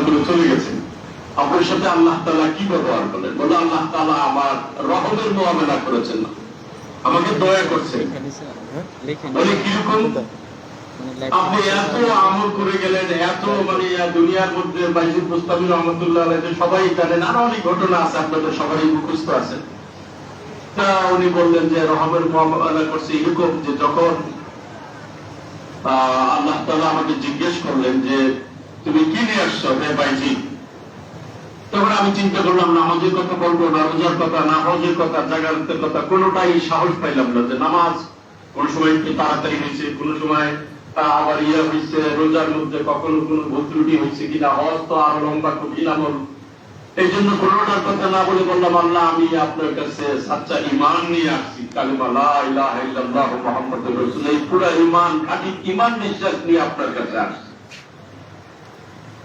করে চলে গেছেন, আপনার সাথে আল্লাহ তাআলা কি ব্যবহার করলেন? বলে আল্লাহ তাআলা আমার রহমের মুআমেলা করেছেন, না আমাকে দয়া করছেন। বলে কিরকম? আপনি এত আমল করে গেলেন, এত মানে দুনিয়ার মধ্যে বাইজিদ বুস্তামি রহমতুল্লাহ আলাইহি সবাই জানেন, আরো অনেক ঘটনা আছে আপনাদের সবারই মুখস্থ আছে। তা উনি বললেন যে রহমের মুআমেলা করছে এরকম যে যখন আল্লাহ তাআলা আমাকে জিজ্ঞেস করলেন যে তুমি কি নিয়ে আসছো হে বাইজিদ, তখন আমি চিন্তা করলাম নামাজের কথা বলবো না রোজার কথা, না হজের কথা, জাকাতের কথা, কোনোটাই সাহস পাইলাম না। যে নামাজ কোন সময় একটু তাড়াতাড়ি হয়েছে, কোন সময় আবার হয়েছে, রোজার মধ্যে কখনো কোনো ভুল ত্রুটি হয়েছে কিনা, হজ তো আরো লম্বা কঠিন আমল। এই জন্য কোনোটার কথা না বলে বললাম আল্লাহ আমি আপনার কাছে সাচ্চা ঈমান নিয়ে আসছি, কালিমা লা ইলাহা ইল্লাল্লাহ মুহাম্মাদুর রাসূল, এই পুরো ঈমান, খাঁটি ঈমান নিঃশ্বাস নিয়ে আপনার কাছে আসছি।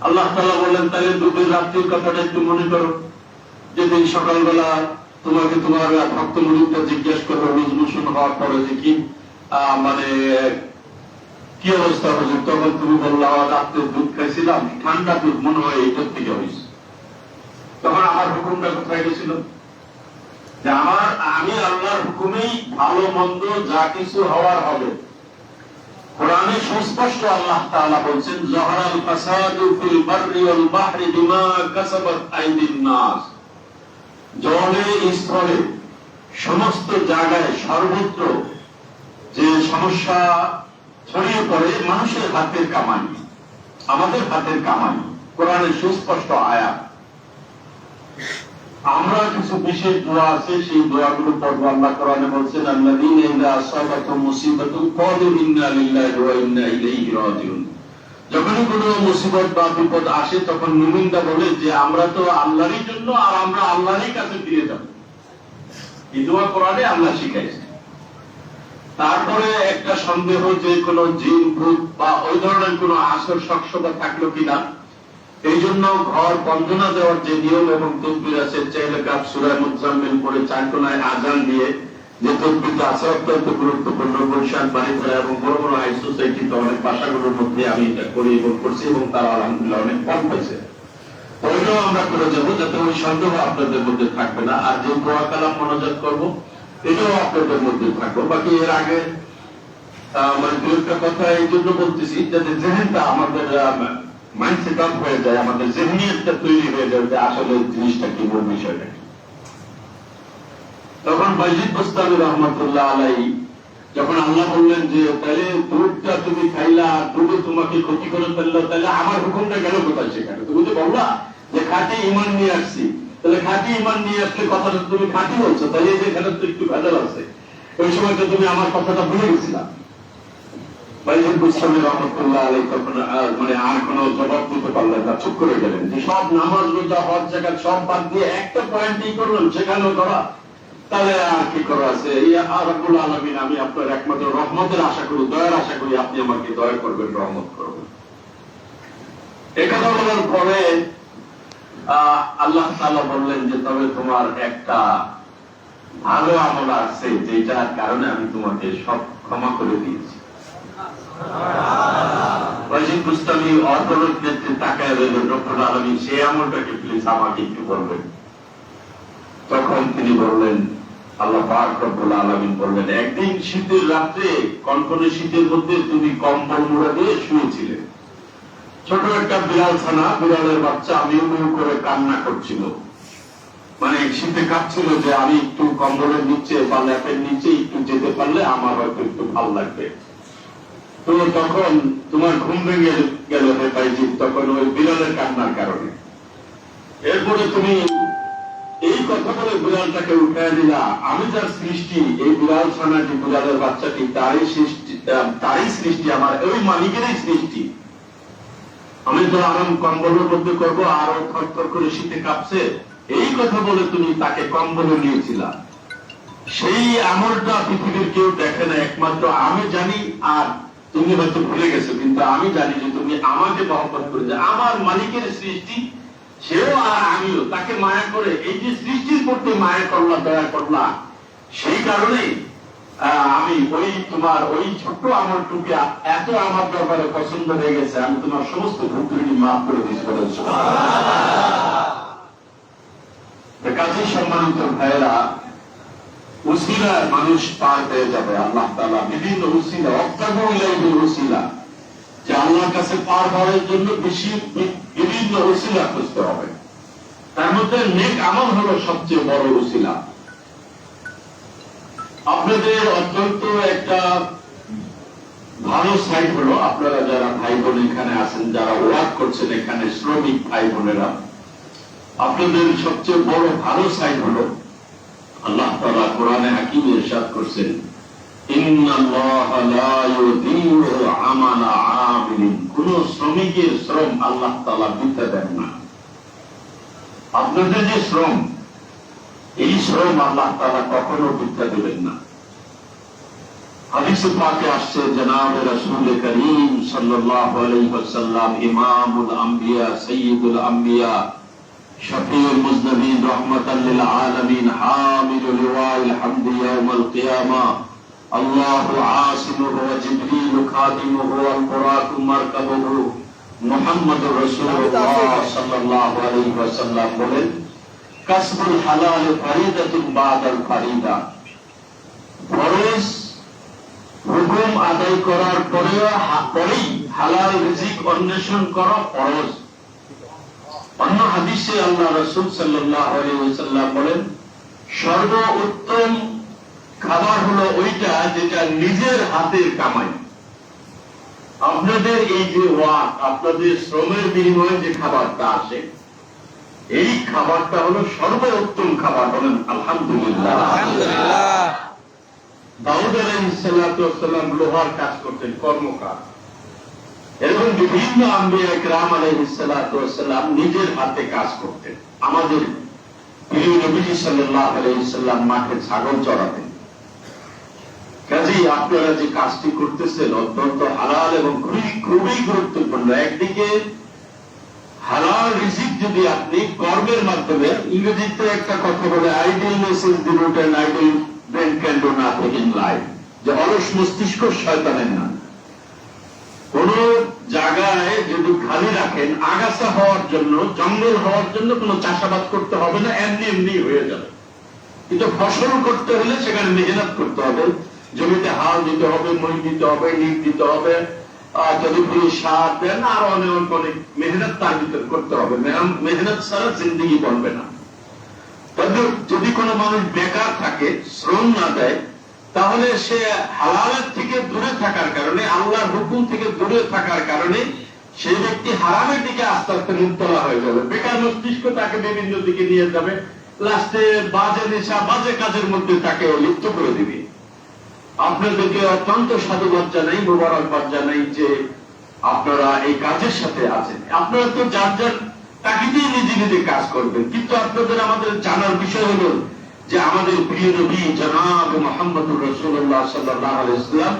আল্লাহ তাআলা বললেন তাহলে দুপুর রাত্রির কথাটা একটু মনে করো, যেদিন সকালবেলা তোমাকে তোমার ভক্ত মুরিদরা জিজ্ঞেস করো রোজ মোশন হওয়ার পরে যে কি মানে কি অবস্থা হয়েছে, তখন তুমি বললা রাত্রে দুধ খাইছিলাম, ঠান্ডা দুধ, মনে হয় এইটার থেকে হয়েছে। তখন আমার হুকুমটা কোথায় গেছিল? যে আমি আল্লাহর হুকুমেই ভালো মন্দ যা কিছু হওয়ার হবে। কোরআনে সুস্পষ্ট আল্লাহ তাআলা বলছেন যাহারাল ফাসাদু ফিল বাররি ওয়াল বাহরি বিমা কাসাবাত আইদিন নাস, জলে স্থলে সমস্ত জায়গায় সর্বত্র যে সমস্যা ছড়িয়ে পড়ে মানুষের হাতের কামাই, আমাদের হাতের কামাই, কোরআনের সুস্পষ্ট আয়াত। আমরা কিছু বিশেষ দোয়া আছে, সেই দোয়াগুলো পড়ব। আল্লাহ কোরআনে বলছেন আল্লাযীনা ইযা আসাবাতুহুম মুসিবাতুন ক্বালু ইন্না লিল্লাহি ওয়া ইন্না ইলাইহি রাজিউন, যখনই কোনো মুসিবত বা বিপদ আসে তখন মুমিনরা বলে যে আমরা তো আল্লাহরই জন্য আর আমরা আল্লাহরই কাছে ফিরে যাব। এই দোয়া কোরআনে আল্লাহ শিখাইছে। তারপরে একটা সন্দেহ যে কোনো জিন ভূত বা ওই ধরনের কোনো আসর সকসবা থাকলো কিনা, এই জন্য ঘর বন্ধনা দেওয়ার যে নিয়ম এবং তদবির আছে, চাইলে গাছ সূরা মুজাম্মিল পড়ে চার কোনায় আজান দিয়ে যে তদবিরটা আছে অত্যন্ত গুরুত্বপূর্ণ। গুলশান, বাড়িপাড়া এবং বড় বড় হাই সোসাইটিতে অনেক বাসাগুলোর মধ্যে আমি এটা করি এবং করছি এবং তারা আলহামদুলিল্লাহ অনেক কম হয়েছে। ওইটাও আমরা করে যাবো যাতে ওই সন্দেহ আপনাদের মধ্যে থাকবে না। আর যে দোয়া কালাম মনোজাত করবো এটাও আপনাদের মধ্যে থাকবো। বাকি এর আগে মানে দু একটা কথা এই জন্য বলতেছি যাতে জেহেনটা আমাদের মাইন্ডসেট আপ হয়ে যায়, আমাদের জেহনিয়তটা তৈরি হয়ে যায় যে আসলে জিনিসটা কি, মূল বিষয়টা কি। তখন বাইজিদ বুস্তামি রহমতুল্লাহ আলাইহি যখন আল্লাহ বললেন যে তাহলে দুধটা তুমি খাইলা, দুধে তোমাকে ক্ষতি করে ফেললো, তাহলে আমার হুকুমটা গেল কোথায় সেখানে? তুমি তো বললা যে খাঁটি ঈমান নিয়ে আসছি, তাহলে খাঁটি ঈমান নিয়ে আসলে কথাটা তুমি খাঁটি বলছো, তাহলে যেখানে তো একটু ভেজাল আছে। ওই সময় তো তুমি আমার কথাটা ভুলে গেছিলা। বাইজিদ বুস্তামি রহমতুল্লাহ আলাইহি তখন মানে আর কোনো জবাব দিতে পারলেন না, চুপ করে গেলেন। যে সব নামাজ রোজা হজ জাকাত সব বাদ দিয়ে একটা পয়েন্টই করলাম, সেখানেও ধরা, তাহলে আর কি করা আছে? রব্বুল আলামিন, আমি আপনার একমাত্র রহমতের আশা করি, দয়ার আশা করি, আপনি আমাকে দয়া করবেন, রহমত করবেন। একথা বলার পরে আল্লাহ তাআলা বললেন যে তবে তোমার একটা ভালো আমল আছে যেটার কারণে আমি তোমাকে সব ক্ষমা করে দিয়েছি। বাইজিদ বুস্তামি অর্থনৈতিক ক্ষেত্রে তাকায় রইলেন, রব্বুল আলামিন সেই আমলটাকে প্লিজ আমাকে একটু বলবেন। তখন তিনি বললেন, আল্লাহ পাক রব্বুল আলামিন বললেন, একদিন শীতের রাত্রে, কনকনে শীতের মধ্যে তুমি কম্বল মুড়া দিয়ে শুয়েছিলে। ছোট একটা বিড়াল ছানা, বিড়ালের বাচ্চা মিউ মিউ করে কান্না করছিল, মানে শীতে কাঁপছিল যে আমি একটু কম্বলের নিচে বা ল্যাপের নিচে একটু যেতে পারলে আমার হয়তো একটু ভালো লাগবে। তো তখন তোমার ঘুম ভেঙে গেল হে বাইজিদ, তখন ওই বিড়ালের কান্নার কারণে। এরপরে তুমি এই কথা বলে বিড়ালটাকে উঠায় দিলা। আমি যার সৃষ্টি, এই বিড়াল ছানাটি, বিড়ালের বাচ্চাটি তারই সৃষ্টি, আমার ওই মালিকেরই সৃষ্টি। আমি তো আরাম কম্বলের মধ্যে করবো, আরো থরথর করে শীতে কাঁপছে, এই কথা বলে তুমি তাকে কম্বলে নিয়েছিলা। সেই আমলটা পৃথিবীর কেউ দেখে না, একমাত্র আমি জানি। আর তুমি হয়তো ভুলে গেছো, কিন্তু আমি জানি যে তুমি আমাকে মহব্বত করে, যে আমার মালিকের সৃষ্টি সেও আর আমিও, তাকে মায়া করে, এই যে সৃষ্টির প্রতি মায়া করলা, দয়া করলা, সেই কারণে আমি ওই তোমার ওই ছোট্ট আমলটুকু এত আমার ব্যাপারে পছন্দ হয়ে গেছে, আমি তোমার সমস্ত ভুল ত্রুটি মাফ করে দিচ্ছি। কাজে সম্মানিত ভাইয়েরা, উসিলা মানুষ পার হয়ে যাবে। আল্লাহ তাআলা বিভিন্ন উসিলা, উসিলা, যে আল্লাহর কাছে পার হওয়ার জন্য বিভিন্ন উসিলা খুঁজতে হবে। তার মধ্যে নেক আমল হলো সবচেয়ে বড় উসিলা। আপনাদের অত্যন্ত একটা ভালো সাইড হলো, আপনারা যারা ভাই বোন এখানে আছেন, যারা ওয়ার্ক করছেন এখানে, শ্রমিক ভাই বোনেরা, আপনাদের সবচেয়ে বড় ভালো সাইড হলো আল্লাহ তাআলা কোরআনে হাকিমে ইরশাদ করছেন, ইন্নাল্লাহা লা ইউযীউ আমালা আমিলিন। কোন শ্রমিকের শ্রম আল্লাহ তাআলা বৃথা দেন না। আপনাদের যে শ্রম, এই শ্রম আল্লাহ তাআলা কখনো বৃথা দেবেন না। হাদিসে পাকে আসছে, জনাবে রাসূল করিম সাল্লাল্লাহু আলাইহি ওয়াসাল্লাম, ইমামুল আম্বিয়া, সাইয়্যিদুল আম্বিয়া, শফিউল মুজনিবিন, রাহমাতাল লিল আলামিন, হামিলুল লিওয়াইল হামদি ইয়াউমাল কিয়ামা, আল্লাহু আসিমুহু ওয়া জিবরিলু খাদিমুহু ওয়াল বুরাকু মারকাবুহু, মুহাম্মাদুর রাসূলুল্লাহ সাল্লাল্লাহু আলাইহি ওয়াসাল্লাম বলেন, কাসবুল হালাল ফরিদাতুন বাদাল ফরিদা। ফরজ হুকুম আদায় করার পরেই হালাল রিজিক অন্বেষণ করা ফরজ। অন্য হাদিসে আল্লাহ রাসূল সাল্লাল্লাহু আলাইহি ওয়াসাল্লাম বলেন, সর্বোত্তম খাবার হলো ওইটা যেটা নিজের হাতের কামাই। আপনাদের এই যে ওয়াক, আপনাদের শ্রমের বিনিময়ে যে খাবারটা আসে, এই খাবারটা হলো সর্বোত্তম খাবার। বলেন আলহামদুলিল্লাহ। দাউদ আলাইহিস সালাতু ওয়াস সালাম লোহার কাজ করতেন, কর্মকার। এরকম বিভিন্ন আম্বিয়া কিরাম আলাইহিস সালাতু ওয়াস সালাম নিজের হাতে কাজ করতেন। আমাদের প্রিয় নবীজি সাল্লাল্লাহু আলাইহি সাল্লাম মাঠে ছাগল চড়াতেন। কাজেই আপনারা যে কাজটি করতেছেন অত্যন্ত হালাল এবং খুবই গুরুত্বপূর্ণ। একদিকে হালাল রিজিক যদি আপনি কর্মের মাধ্যমে, ইংরেজিতে একটা কথা বলে, idleness is the root and idle brain can do nothing in life, যে অলস মস্তিষ্ক শয়তানের না। কোন জায়গায় যদি খালি রাখেন, আগাছা হওয়ার জন্য, জঙ্গল হওয়ার জন্য কোন চাষাবাদ করতে হবে না, এমনি এমনি হয়ে যাবে। কিন্তু ফসল করতে হলে সেখানে মেহনত করতে হবে, জমিতে হাল দিতে হবে, মই দিতে হবে, নিট দিতে হবে, যদি সার দেন, আর অনেক মেহনত তার ভিতরে করতে হবে। মেহনত ছাড়া জিন্দেগি বনবে না। তবে যদি কোনো মানুষ বেকার থাকে, শ্রম না দেয়, তাহলে সে হালালের থেকে দূরে থাকার কারণে, আল্লাহর হুকুম থেকে দূরে থাকার কারণে সেই ব্যক্তি হারামের দিকে আস্তে আস্তে মুবতলা হয়ে যাবে। বেকার মস্তিষ্ক তাকে বিভিন্ন দিকে নিয়ে যাবে, লাস্টে বাজে নেশা, বাজে কাজের মধ্যে তাকে লিপ্ত করে দিবে। আপনাদেরকে অত্যন্ত সাধুবাদ জানাই, মোবারকবাদ জানাই যে আপনারা এই কাজের সাথে আছেন। আপনারা তো যার যার তাগিদেই নিজে নিজে কাজ করবেন, কিন্তু আপনাদের আমাদের জানার বিষয় হলো যে আমাদের প্রিয় নবী জনাব মুহাম্মদুর রাসূলুল্লাহ সাল্লাল্লাহু আলাইহি ওয়াসাল্লাম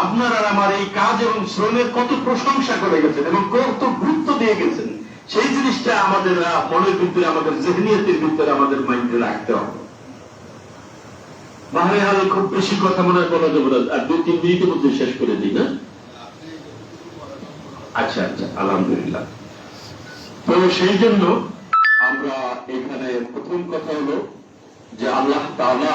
আপনার আর আমার এই কাজ এবং শ্রমের কত প্রশংসা করে গেছেন এবং কত গুরুত্ব দিয়ে গেছেন, সেই জিনিসটা আমাদের মনের ভিতরে, আমাদের জেহনিয়তের ভিতরে, আমাদের মাইন্ডে রাখতে হবে। বাহারে হাল খুব বেশি কথা মনে হয় বলা যাবে না, আর 2-3 মিনিটের মধ্যে শেষ করে দিই না? আচ্ছা আচ্ছা, আলহামদুলিল্লাহ। তো সেই জন্য আমরা এখানে প্রথম কথা হলো যে আল্লাহ তাআলা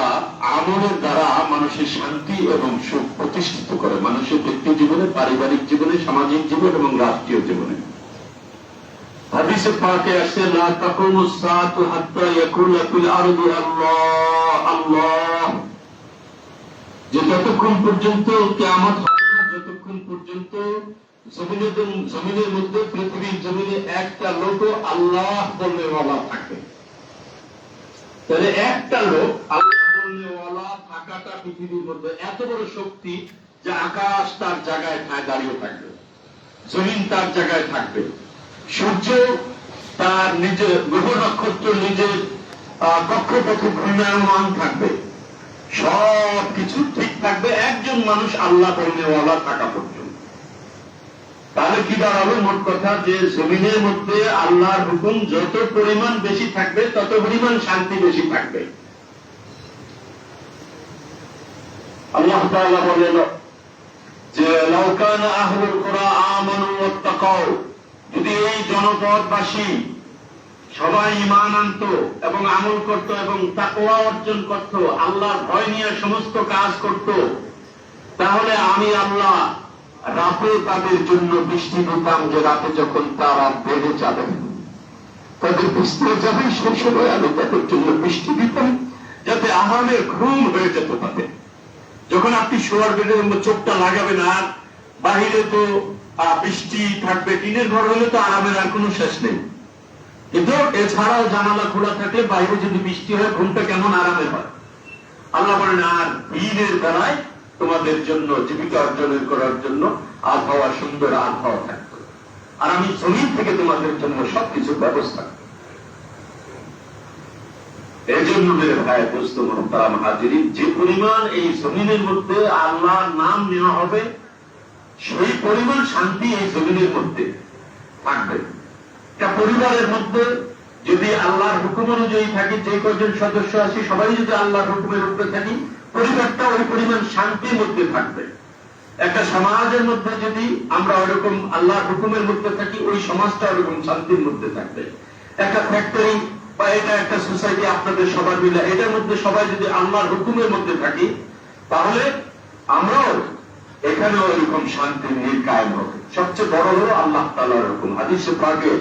আমলের দ্বারা মানুষের শান্তি এবং সুখ প্রতিষ্ঠিত করে, মানুষের ব্যক্তি জীবনে, পারিবারিক জীবনে, সামাজিক জীবন এবং রাষ্ট্রীয় জীবনে। হাদিসে পাকে আসছে, লা তাকুমুস সাআতু হাত্তা ইয়াকুলা ফিল আরদি আল্লাহ আল্লাহ, যে যতক্ষণ পর্যন্ত কিয়ামত হবে না, যতক্ষণ পর্যন্ত জমিনের মধ্যে, পৃথিবীর জমিনে একটা লোক আল্লাহ বলনেওয়ালা থাকে। তাহলে একটা লোক আল্লাহ বলনেওয়ালা থাকাটা পৃথিবীর মধ্যে এত বড় শক্তি যে আকাশ তার জায়গায় দাঁড়িয়ে থাকবে, জমিন তার জায়গায় থাকবে, সূর্য তার নিজের গ্রহ নক্ষত্র নিজের কক্ষপথে ঘূর্ণায়মান থাকবে, সবকিছু ঠিক থাকবে একজন মানুষ আল্লাহ বলনেওয়ালা থাকা পর্যন্ত। তাহলে কি দাঁড়ালো? মোট কথা যে জমিনের মধ্যে আল্লাহর হুকুম যত পরিমাণ বেশি থাকবে, তত পরিমাণ শান্তি বেশি থাকবে। আল্লাহ তাআলা বলেন যে লাউ কানা আহলুল কুরা আমানু ওয়াত্তাকাউ, যদি এই জনপদবাসী সবাই ঈমান আনতো এবং আমল করত এবং তাকওয়া অর্জন করত, আল্লাহর ভয় নিয়ে সমস্ত কাজ করত, তাহলে আমি আল্লাহ রাতে তাদের জন্য বৃষ্টি দিতাম, যে রাতে যখন তারা বেড়ে যাবে, তাদের বিস্তার যাবে, সেই সময় আমি তাদের জন্য বৃষ্টি দিতাম, যাতে আরামের ঘুম হয়ে যেত তাদের। যখন আপনি শোয়ার বেডের চোখটা লাগাবেন, আর বাহিরে তো বৃষ্টি থাকবে, টিনের ঘর হলে তো আরামের আর কোনো শেষ নেই, কিন্তু এছাড়াও জানালা খোলা থাকলে বাইরে যদি বৃষ্টি হয় ঘুমটা কেমন আরামের হয়। আল্লাহ বলেন আর দিনের বেলায় তোমাদের জন্য জীবিকা অর্জনের করার জন্য আবহাওয়া, সুন্দর আবহাওয়া থাকবে, আর আমি জমিন থেকে তোমাদের জন্য সবকিছু ব্যবস্থা করব। এই জন্য মেরে ভাই দোস্ত মুহতারাম হাজিরিন, যে পরিমাণ এই জমিনের মধ্যে আল্লাহর নাম নেওয়া হবে, সেই পরিমাণ শান্তি এই জমিনের মধ্যে থাকবে। একটা পরিবারের মধ্যে যদি আল্লাহর হুকুম অনুযায়ী থাকি, যে কজন সদস্য আছে সবাই যদি আল্লাহর হুকুমের উপরে থাকি, পরিবারটা ওই পরিমাণ শান্তির মধ্যে থাকবে। একটা সমাজের মধ্যে যদি আমরা ওইরকম আল্লাহর হুকুমের মধ্যে থাকি, ওই সমাজটা ওইরকম শান্তির মধ্যে থাকবে। একটা ফ্যাক্টরি বা এটা একটা সোসাইটি, আপনাদের সবার মিলে এটার মধ্যে সবাই যদি আল্লাহর হুকুমের মধ্যে থাকি, তাহলে আমরাও এখানেও এরকম শান্তি নিয়ে কায়েম হবে। সবচেয়ে বড় হলো আল্লাহ তাআলার হুকুম। হাদিসে পাকে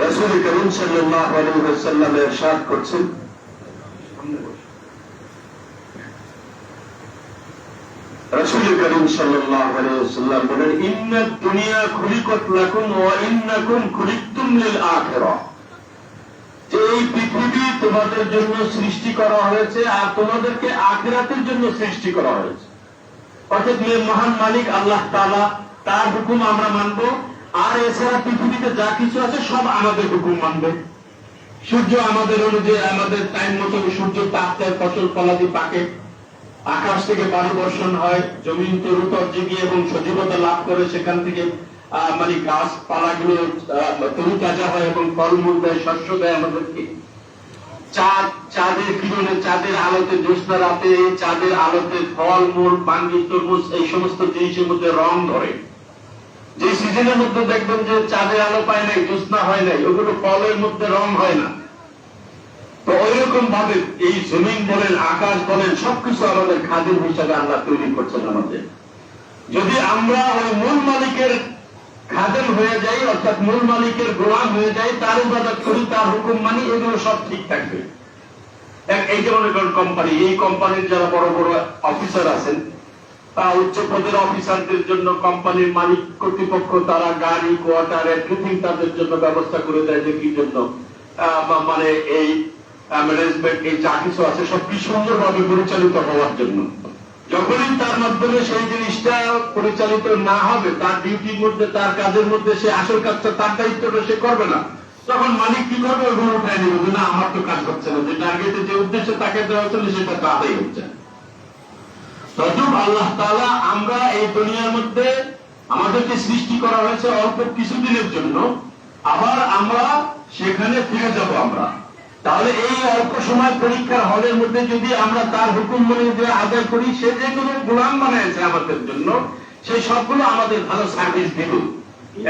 রাসূল করিম সাল্লাল্লাহু আলাইহি ওয়াসাল্লাম ইরশাদ করছেন, রাসূল করিম সাল্লাল্লাহু আলাইহি ওয়াসাল্লাম বলেন, ইন্নাদ দুনিয়া খুলিকাত লাকুম ওয়া ইন্নাকুম খুলিকতুম লিল আখিরাহ, যে এই পৃথিবী তোমাদের জন্য সৃষ্টি করা হয়েছে আর তোমাদেরকে আখিরাতের জন্য সৃষ্টি করা হয়েছে। অর্থাৎ মহান মালিক আল্লাহ তাআলা, তার হুকুম আমরা মানব, আর এছাড়া পৃথিবীতে যা কিছু আছে সব আমাদের হুকুম মানবে। সূর্য আমাদের অনুযায়ী, আমাদের টাইম মতো সূর্য তাপ দেয়, ফসল ফলাদি পাকে, আকাশ থেকে পানি বর্ষণ হয়, জমিন তরুতর্জীবী এবং সজীবতা লাভ করে, সেখান থেকে মানে গাছপালাগুলো তরুতাজা হয় এবং ফলমূল দেয়, শস্য দেয় আমাদেরকে। চাঁদ, চাঁদের কিরণে, চাঁদের আলোতে, জ্যোৎস্না রাতে চাঁদের আলোতে ফলমূল, পানি, তরমুজ, এই সমস্ত জিনিসের মধ্যে রং ধরে। যে সিজনের মধ্যে দেখবেন যে চাঁদের আলো পায় নাই, জ্যোৎস্না হয় নাই, ওগুলো ফলের মধ্যে রং হয় না। তো ওইরকম ভাবে এই জমিন বলেন, আকাশ বলেন, সবকিছু আমাদের খাদিম হিসাবে আল্লাহ তৈরি করছেন আমাদের। যদি আমরা ওই মূল মালিকের খাদেম হয়ে যাই, অর্থাৎ মূল মালিকের গোলাম হয়ে যাই, তার ইবাদত করি, তার হুকুম মানি, এগুলো সব ঠিক থাকবে। এই যে মনে করেন কোম্পানি, এই কোম্পানির যারা বড় বড় অফিসার আছেন, তা উচ্চ পদের অফিসারদের জন্য কোম্পানির মালিক কর্তৃপক্ষ তারা গাড়ি, কোয়ার্টার, এভরিথিং তাদের জন্য ব্যবস্থা করে দেয়, যে কি জন্য মানে এই ম্যানেজমেন্ট, এই যা কিছু আছে সবকি সুন্দরভাবে পরিচালিত হওয়ার জন্য। যখনই তার মাধ্যমে সেই জিনিসটা পরিচালিত না হবে, তার ডিউটির মধ্যে, তার কাজের মধ্যে, সে আসল কাজটা, তার দায়িত্বটা সে করবে না, তখন মালিক কি করবে? ওগুলো উঠায় নেবে, না আমার তো কাজ হচ্ছে না, যে টার্গেটে যে উদ্দেশ্যে তাকে দেওয়া হচ্ছিল সেটা তো আদায় হচ্ছে না। তদ্রূপ আল্লাহ তাআলা, আমরা এই দুনিয়ার মধ্যে আমাদেরকে সৃষ্টি করা হয়েছে অল্প কিছুদিনের জন্য, আবার আমরা সেখানে ফিরে যাব আমরা। তাহলে এই অল্প সময় পরীক্ষার হলের মধ্যে যদি আমরা তার হুকুম মনে আদায় করি, সে যেগুলো গোলাম বানাইছে আমাদের জন্য, সেই সবগুলো আমাদের ভালো সার্ভিস দিল।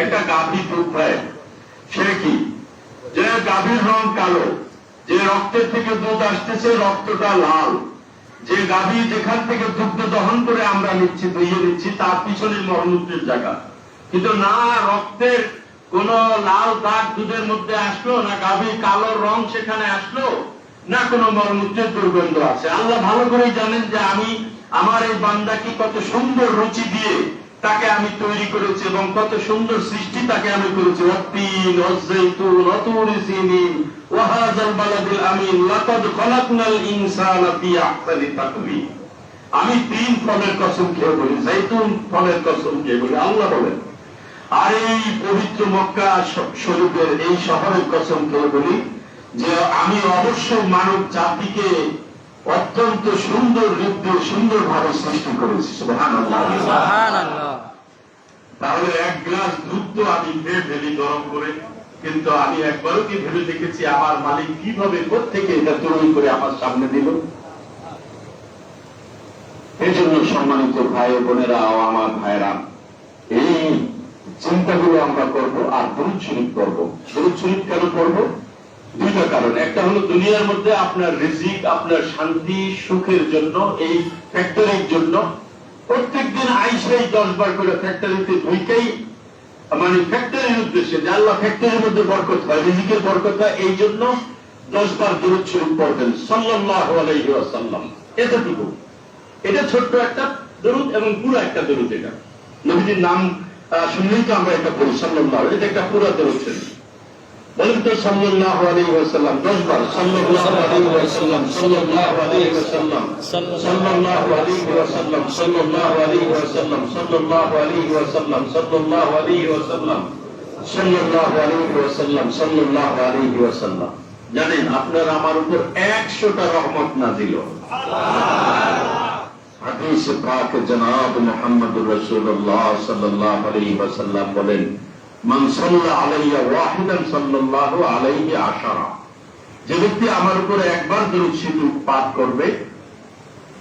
একটা গাভী দুধ দেয়, সে কি, যে গাভীর রং কালো, যে রক্তের থেকে দুধ আসতেছে রক্তটা লাল, যে গাভী যেখান থেকে দুগ্ধ দহন করে আমরা নিচ্ছি, দইয়ে নিচ্ছি, তার পিছনে মলমূত্রের জায়গা। কিন্তু না রক্তের কোন লাল দাগ দুধের মধ্যে আসলো, না গাভীর কালো রং সেখানে আসলো, না কোনো মলমূত্রের দুর্গন্ধ আছে। আল্লাহ ভালো করেই জানেন যে আমি আমার এই বান্দাকে কত সুন্দর রুচি দিয়ে তাকে আমি তৈরি করেছি এবং কত সুন্দর সৃষ্টি তাকে আমি করেছি। ওয়াত্তিন ওয়াজ্জাইতুন ওয়াতুরি সিনিন ওয়া হাযাল বালাদিল আমিন লাকাদ খালাকনাল ইনসানা ফি আহসানি তাকওয়িম। আমি তিন ফলের কসম খেয়ে বলি, জাইতুন ফলের কসম খেয়ে বলি, আল্লাহ বলেন, আর এই পবিত্র মক্কা শরীফের এই শহরের কসম খেয়ে বলি যে আমি অবশ্যই মানব জাতিকে অত্যন্ত সুন্দর রূপ দিয়ে সুন্দরভাবে সৃষ্টি করেছি। সুবহানাল্লাহ, সুবহানাল্লাহ। তাহলে এক গ্লাস দুধ তো আমি খেয়ে ফেলি গরম করে, কিন্তু আমি একবারও কি ভেবে দেখেছি আমার মালিক কিভাবে কোত্থেকে এটা তৈরি করে আমার সামনে দিল? এই জন্য সম্মানিত ভাই বোনেরা ও আমার ভাইরা, এই চিন্তাগুলো আমরা করব আর দরুদ শরীফ করব। দরুদ শরীফ কেন করব? দুইটা কারণ। একটা হলো দুনিয়ার মধ্যে আপনার রিজিক, আপনার শান্তি সুখের জন্য, এই ফ্যাক্টরির জন্য প্রত্যেকদিন আইসাই 10 বার করে ফ্যাক্টরিতে ঢুকেই, মানে ফ্যাক্টরির উদ্দেশ্যে যে আল্লাহ ফ্যাক্টরির মধ্যে বরকত হয়, রিজিকের বরকত হয়, এই জন্য 10 বার দরুদ শরীফ পড়বেন সাল্লাল্লাহু আলাইহি ওয়াসাল্লাম। এতটুকু। এটা ছোট্ট একটা দরুদ এবং পুরো একটা দরুদ। এটা নবীজির নাম শুনলেই তো আমরা এটা পড়ি সাল্লাল্লাহু, এটা একটা পুরো দরুদ ছিল। বলেন তো সাল্লাল্লাহু আলাইহি ওয়াসাল্লাম 10 বার। সাল্লাল্লাহু আলাইহি ওয়াসাল্লাম, সাল্লাল্লাহু আলাইহি ওয়াসাল্লাম, সাল্লাল্লাহু আলাইহি ওয়াসাল্লাম, সাল্লাল্লাহু আলাইহি ওয়াসাল্লাম, সাল্লাল্লাহু আলাইহি ওয়াসাল্লাম, সাল্লাল্লাহু আলাইহি ওয়াসাল্লাম, সাল্লাল্লাহু আলাইহি ওয়াসাল্লাম, সাল্লাল্লাহু আলাইহি ওয়াসাল্লাম। জানেন আপনার আমার উপর 100টা রহমত নাযিল হলো। হাদিস পাক জনাব মুহাম্মদুর রাসূলুল্লাহ সাল্লাল্লাহু আলাইহি ওয়াসাল্লাম বলেন, মান সাল্লা আলাইয়া ওয়াহিদান সাল্লাল্লাহু আলাইহি আশারা। যে ব্যক্তি আমার উপরে একবার দরুদ শরীফ পাঠ করবে,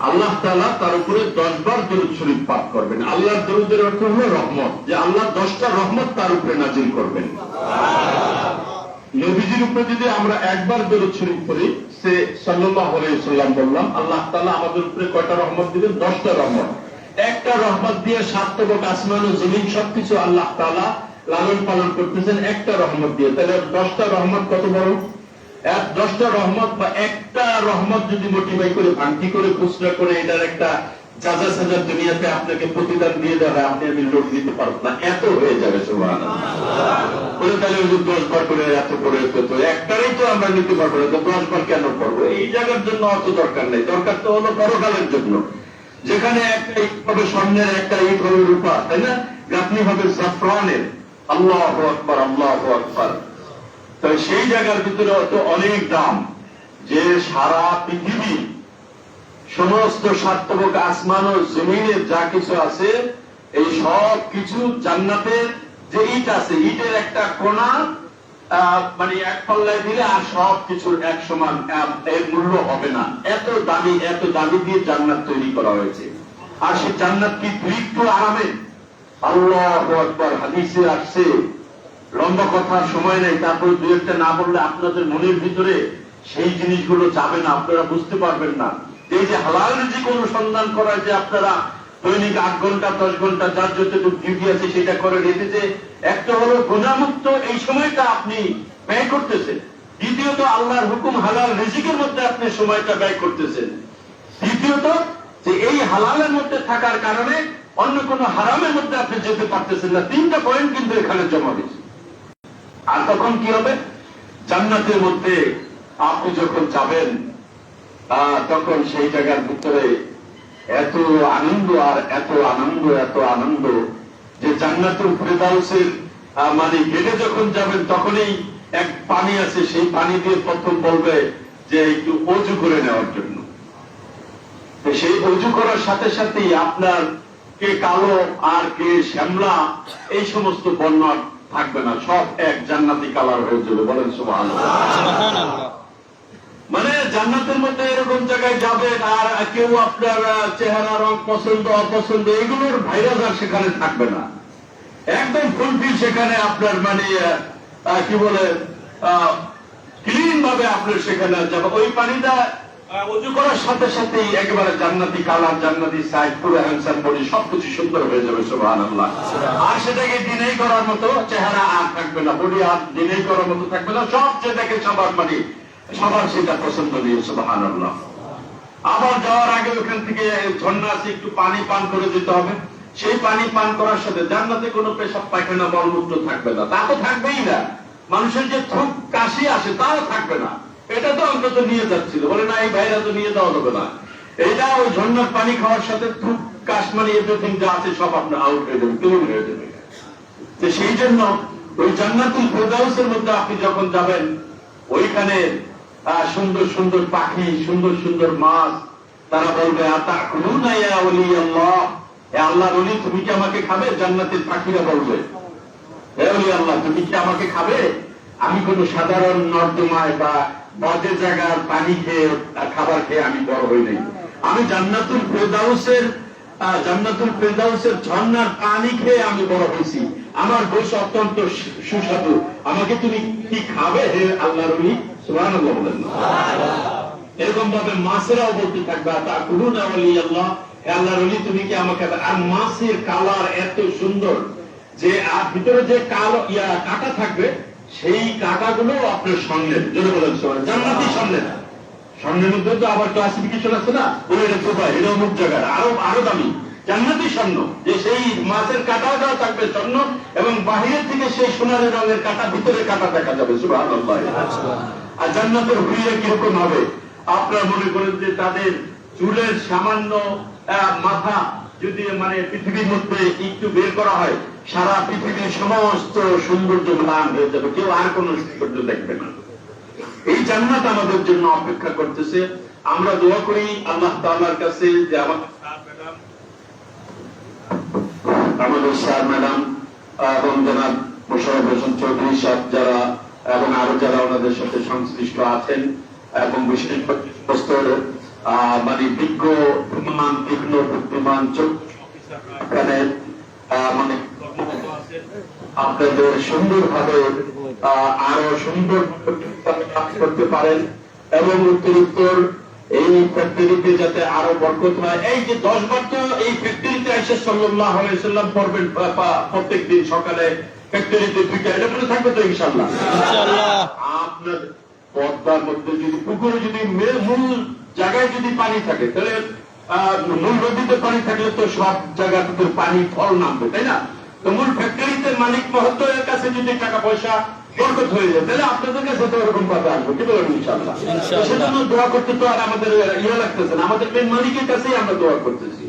আল্লাহ তাআলা তার উপরে 10 বার দরুদ শরীফ পাঠ করবেন। আল্লাহর দরুদের অর্থ হলো রহমত, যে আল্লাহ 10টা রহমত তার উপরে নাযিল করবেন। নবীজির উপরে যদি আমরা একবার দরুদ শরীফ পড়ি, সে সাল্লাল্লাহু আলাইহি ওয়াসাল্লাম বললাম, আল্লাহ তাআলা আমাদের উপরে কয়টা রহমত দিবেন? 10টা রহমত। একটা রহমত দিয়ে সাতবক আসমান ও জমিন সবকিছু আল্লাহ তাআলা লালন পালন করতেছেন একটা রহমত দিয়ে। তাহলে 10টা রহমত কত বড়? 10টা রহমত বা একটা রহমত যদি মোটিফাই করে, ভাঙতি করে, খুচরা করে, এটার একটা যাজা সাজা দুনিয়াতে আপনাকে প্রতিদান দিয়ে দেওয়া হয়, আপনি আমি লোক দিতে পারবো না, এত হয়ে যাবে। সুবহানাল্লাহ। তাহলে 10 বার করে এত করে তো একটারই তো আমরা নিতে পারবো না, তো 10 বার কেন করবো? এই জায়গার জন্য অত দরকার নেই। দরকার তো হলো পরকালের জন্য, যেখানে একটা ইট হবে স্বর্ণের, একটা ইট হবে রূপা, তাই না? গাঁথনি হবে জাফরানের। আল্লাহু আকবার, আল্লাহু আকবার। তবে সেই জায়গার ভিতরে তো অনেক দাম, যে সারা পৃথিবী সমস্ত সাতবক আসমান ও জমিনের যা কিছু আছে, এই সব কিছু জান্নাতের যে ইট আছে, ইটের একটা কোণা মানে এক পাল্লায় দিলে আর সব কিছুর এক সমান, এর মূল্য হবে না। এত দামি দিয়ে জান্নাত তৈরি করা হয়েছে। আর সেই জান্নাত কি একটু আরামে? আল্লাহু আকবার। হাদিসে আসছে, লম্বা কথার সময় নেই, তারপরে দু একটা না বললে আপনাদের মনের ভিতরে সেই জিনিসগুলো যাবে না, আপনারা বুঝতে পারবেন না। এই যে হালাল রিজিক অনুসন্ধান করা, যে আপনারা দৈনিক 8 ঘন্টা 10 ঘন্টা যার যতটুকু ডিউটি আছে সেটা করে রেখে, যে একটা হলো গুনাহমুক্ত এই সময়টা আপনি ব্যয় করতেছেন, দ্বিতীয়ত আল্লাহর হুকুম হালাল রিজিকের মধ্যে আপনি সময়টা ব্যয় করতেছেন, তৃতীয়ত যে এই হালালের মধ্যে থাকার কারণে অন্য কোনো হারামের মধ্যে আপনি যেতে পারতেছেন না। 3টা পয়েন্ট কিন্তু এখানে জমা দিচ্ছে। আর তখন কি হবে? জান্নাতের মধ্যে আপনি যখন যাবেন, তখন সেই জায়গার ভিতরে এত আনন্দ আর এত আনন্দ, এত আনন্দ, যে জান্নাতুল ফেরদাউসের মানে গেটে যখন যাবেন, তখনই এক পানি আছে, সেই পানি দিয়ে প্রথম বলবে যে একটু অজু করে নেওয়ার জন্য। সেই অজু করার সাথে সাথেই আপনার কে কালো আর কে শ্যামলা এই সমস্ত বর্ণ থাকবে না, সব এক জান্নাতি কালার হয়ে যাবে। বলেন সুবহানাল্লাহ। মানে জান্নাতের মধ্যে এরকম জায়গায় যাবেন, আর কেউ আপনার চেহারা রং পছন্দ অপছন্দ এগুলোর ভাইরাস আর সেখানে থাকবে না। একদম ফুলফিল সেখানে আপনার মানে কি বলে ক্লিন ভাবে আপনার সেখানে যাবে। ওই পানিটা অজু করার সাথে সাথেই একেবারে জান্নাতি কালার, জান্নাতি সাইজ, পুরো হ্যান্ডসাম বডি সবকিছু সুন্দর হয়ে যাবে। সুবহানাল্লাহ। আর সেটাকে ডিনাই করার মতো চেহারা আর থাকবে না, বডি আর ডিনাই করার মতো থাকবে না, সব যেটাকে সবার মানে সবার সেটা পছন্দ নিয়ে। সুবহানাল্লাহ। আবার যাওয়ার আগে ওখান থেকে ঝর্ণা আছে, একটু পানি পান করে দিতে হবে। সেই পানি পান করার সাথে জান্নাতে কোনো পেশাব পায়খানা মলমূত্র থাকবে না, তা তো থাকবেই না। মানুষের যে থুক কাশি আসে তাও থাকবে না। এটা তো অন্তত নিয়ে যাচ্ছিল, বলে না এই ভাইরা তো নিয়ে যাওয়া যাবে না। এটা ওই ঝর্ণার পানি খাওয়ার সাথে থুক কাশ মানে এভরিথিং যা আছে সব আপনার আউট হয়ে যাবে, ক্লিন হয়ে যাবে। তো সেই জন্য ওই জান্নাতুল ফেরদাউসের মধ্যে আপনি যখন যাবেন, ওইখানে সুন্দর সুন্দর পাখি, সুন্দর সুন্দর মাছ, তারা বলবে আতাকুলুনা ইয়া ওলি আল্লাহ, হে আল্লাহর ওলি তুমি কি আমাকে খাবে? জান্নাতের পাখিরা বলবে, হে ওলি আল্লাহ তুমি কি আমাকে খাবে? আমি কোন সাধারণ নর্দমায় বা বাজে জায়গার পানি খেয়ে খাবার খেয়ে আমি বড় হই নাই, আমি জান্নাতুল ফেরদাউসের ঝর্ণার পানি খেয়ে আমি বড় হয়েছি, আমার গোশ অত্যন্ত সুস্বাদু, আমাকে তুমি কি খাবে হে আল্লাহর ওলি? সুবহানাল্লাহ বলেন। এরকম ভাবে মাছেরাও বলতে থাকবে তা কুলুন ওলি আল্লাহ, হে আল্লাহর ওলি তুমি কি আমাকে। আর মাছের কালার এত সুন্দর যে আর ভিতরে যে কালো কাঁটা থাকবে সেই কাঁটাগুলো আপনার স্বর্ণের, যদি বলেন জান্নাতি স্বর্ণের। স্বর্ণের মধ্যে তো আবার ক্লাসিফিকেশন আছে না, এটা কোথায়, এটা অমুক জায়গার আরো দামি জান্নাতি স্বর্ণ, যে সেই মাছের কাঁটাটাও থাকবে স্বর্ণ এবং বাহিরের থেকে সেই সোনালী রঙের কাঁটা, ভিতরে কাঁটা দেখা যাবে। সুবহানাল্লাহ। আর জান্নাতের হুইয়া কিরকম হবে? আপনারা মনে করেন যে তাদের চুলের সামান্য মাথা যদি মানে পৃথিবীর মধ্যে একটু বের করা হয়, সারা পৃথিবীর সমস্ত সৌন্দর্য ম্লান হয়ে যাবে, কেউ আর কোন সৌন্দর্য দেখবে না। এই জান্নাত আমাদের জন্য অপেক্ষা করতেছে। আমরা দোয়া করি আল্লাহ তাআলার কাছে যে আমাদের স্যার ম্যাডাম এবং জনাব মোশাররফ হোসেন চৌধুরী সাহেব যারা এবং আরো যারা ওনাদের সাথে সংশ্লিষ্ট আছেন এবং বিশেষ মানে বিজ্ঞ বুদ্ধিমান এখানে মানে আপনাদের সুন্দরভাবে আরো সুন্দর করতে পারেন এবং উত্তর এই ফ্যাক্টরিতে যাতে আরো বরকত হয়। এই যে 10 বার তো এই ফ্যাক্টরিতে এসে সাল্লাল্লাহু আলাইহি ওয়াসাল্লাম পড়বেন প্রত্যেকদিন সকালে ফ্যাক্টরিতে 2টা, এটা মনে থাকবে তো ইনশাআল্লাহ? ইনশাআল্লাহ। আপনার পদ্মার মধ্যে যদি পুকুরে যদি মূল জায়গায় যদি পানি থাকে তাহলে মূল নদীতে পানি থাকলে তো সব জায়গাতে পানি ফল নামবে, তাই না? তো মূল ফ্যাক্টরিতে মালিক মহোদয়ের কাছে যদি টাকা পয়সা বরকত হয়ে যায় তাহলে আপনাদের কাছে তো এরকম ভাবে আসবে, কি বলেন? ইনশাআল্লাহ। সেজন্য দোয়া করতে তো আর আমাদের লাগতেছে না, আমাদের মেন মালিকের কাছেই আমরা দোয়া করতেছি।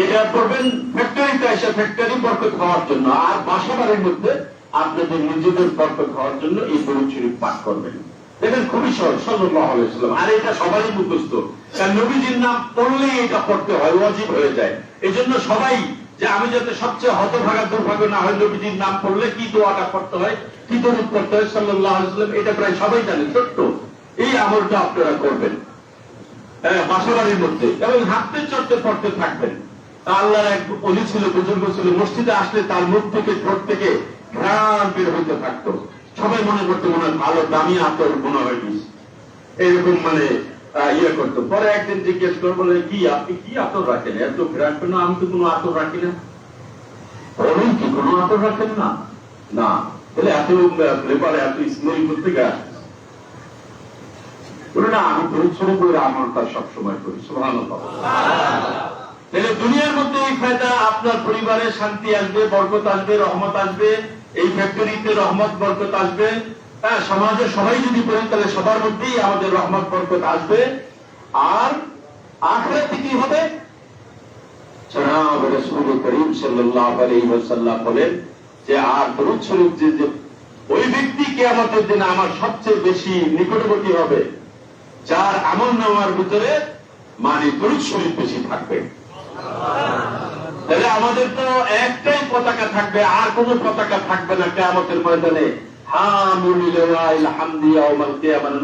এটা করবেন ফ্যাক্টরিতে এসে ফ্যাক্টরি বরকত হওয়ার জন্য, আর বাসা বাড়ির মধ্যে আপনাদের নিজেদের বরকত হওয়ার জন্য এই দরুদ শরীফ পাঠ করবেন। দেখেন খুবই সহজ, সাল্লাল্লাহু আলাইহি ওয়াসাল্লাম। আর এটা সবারই মুখস্থ, কারণ নবীজির নাম পড়লেই এটা পড়তে হয়, ওয়াজিব হয়ে যায়। এজন্য সবাই যে আমি যাতে সবচেয়ে হতভাগা দুর্ভাগ্য না হয়, নবীজির নাম পড়লে কি দোয়াটা করতে হয়, কি দরুদ পড়তে হয় সাল্লাল্লাহু আলাইহি ওয়াসাল্লাম, এটা প্রায় সবাই জানে। ছোট্ট এই আমলটা আপনারা করবেন বাসা বাড়ির মধ্যে এবং হাঁটতে চড়তে পড়তে থাকবেন। আল্লাহর এক ওলি ছিল, বুজুর্গ ছিল, মসজিদে আসলে তার মুখ থেকে ঠোঁট থেকে ঘ্রাণ বের হইতে থাকতো। সবাই মনে করতো মনে হয় ভালো দামি আতর মনে হয় এরকম মানে ইয়ে করতো। পরে একদিন জিজ্ঞেস করে বলে কি আপনি কি আতর রাখেন, এত ঘ্রাণ কেন? আমি তো কোনো আতর রাখি না। বলেন কি কোনো আতর রাখেন না? না। তাহলে এত ফ্লেভার এত স্মেল করতে গেছে না, আমি পরিশ্রম করে আমলটা সবসময় করি। সুবহানাল্লাহ। তাহলে দুনিয়ার মধ্যে এই ফায়দা, আপনার পরিবারে শান্তি আসবে, বরকত আসবে, রহমত আসবে, এই ফ্যাক্টরিতে রহমত বরকত আসবে। হ্যাঁ, সমাজে সবাই যদি করি তাহলে সবার মধ্যেই আমাদের রহমত বরকত আসবে। আর আখিরাতে কি হবে? জনাব রাসূল করিম সাল্লাল্লাহু আলাইহি ওয়াসাল্লাম বলেন যে আর দরুদ শরীফ যে ওই ব্যক্তি কিয়ামতের দিনে আমার সবচেয়ে বেশি নিকটবর্তী হবে যার আমলনামার ভিতরে মানে দরুদ শরীফ বেশি থাকবে। তাহলে আমাদের তো একটাই পতাকা থাকবে, আর কোন পতাকা থাকবে না কিয়ামতের ময়দানে।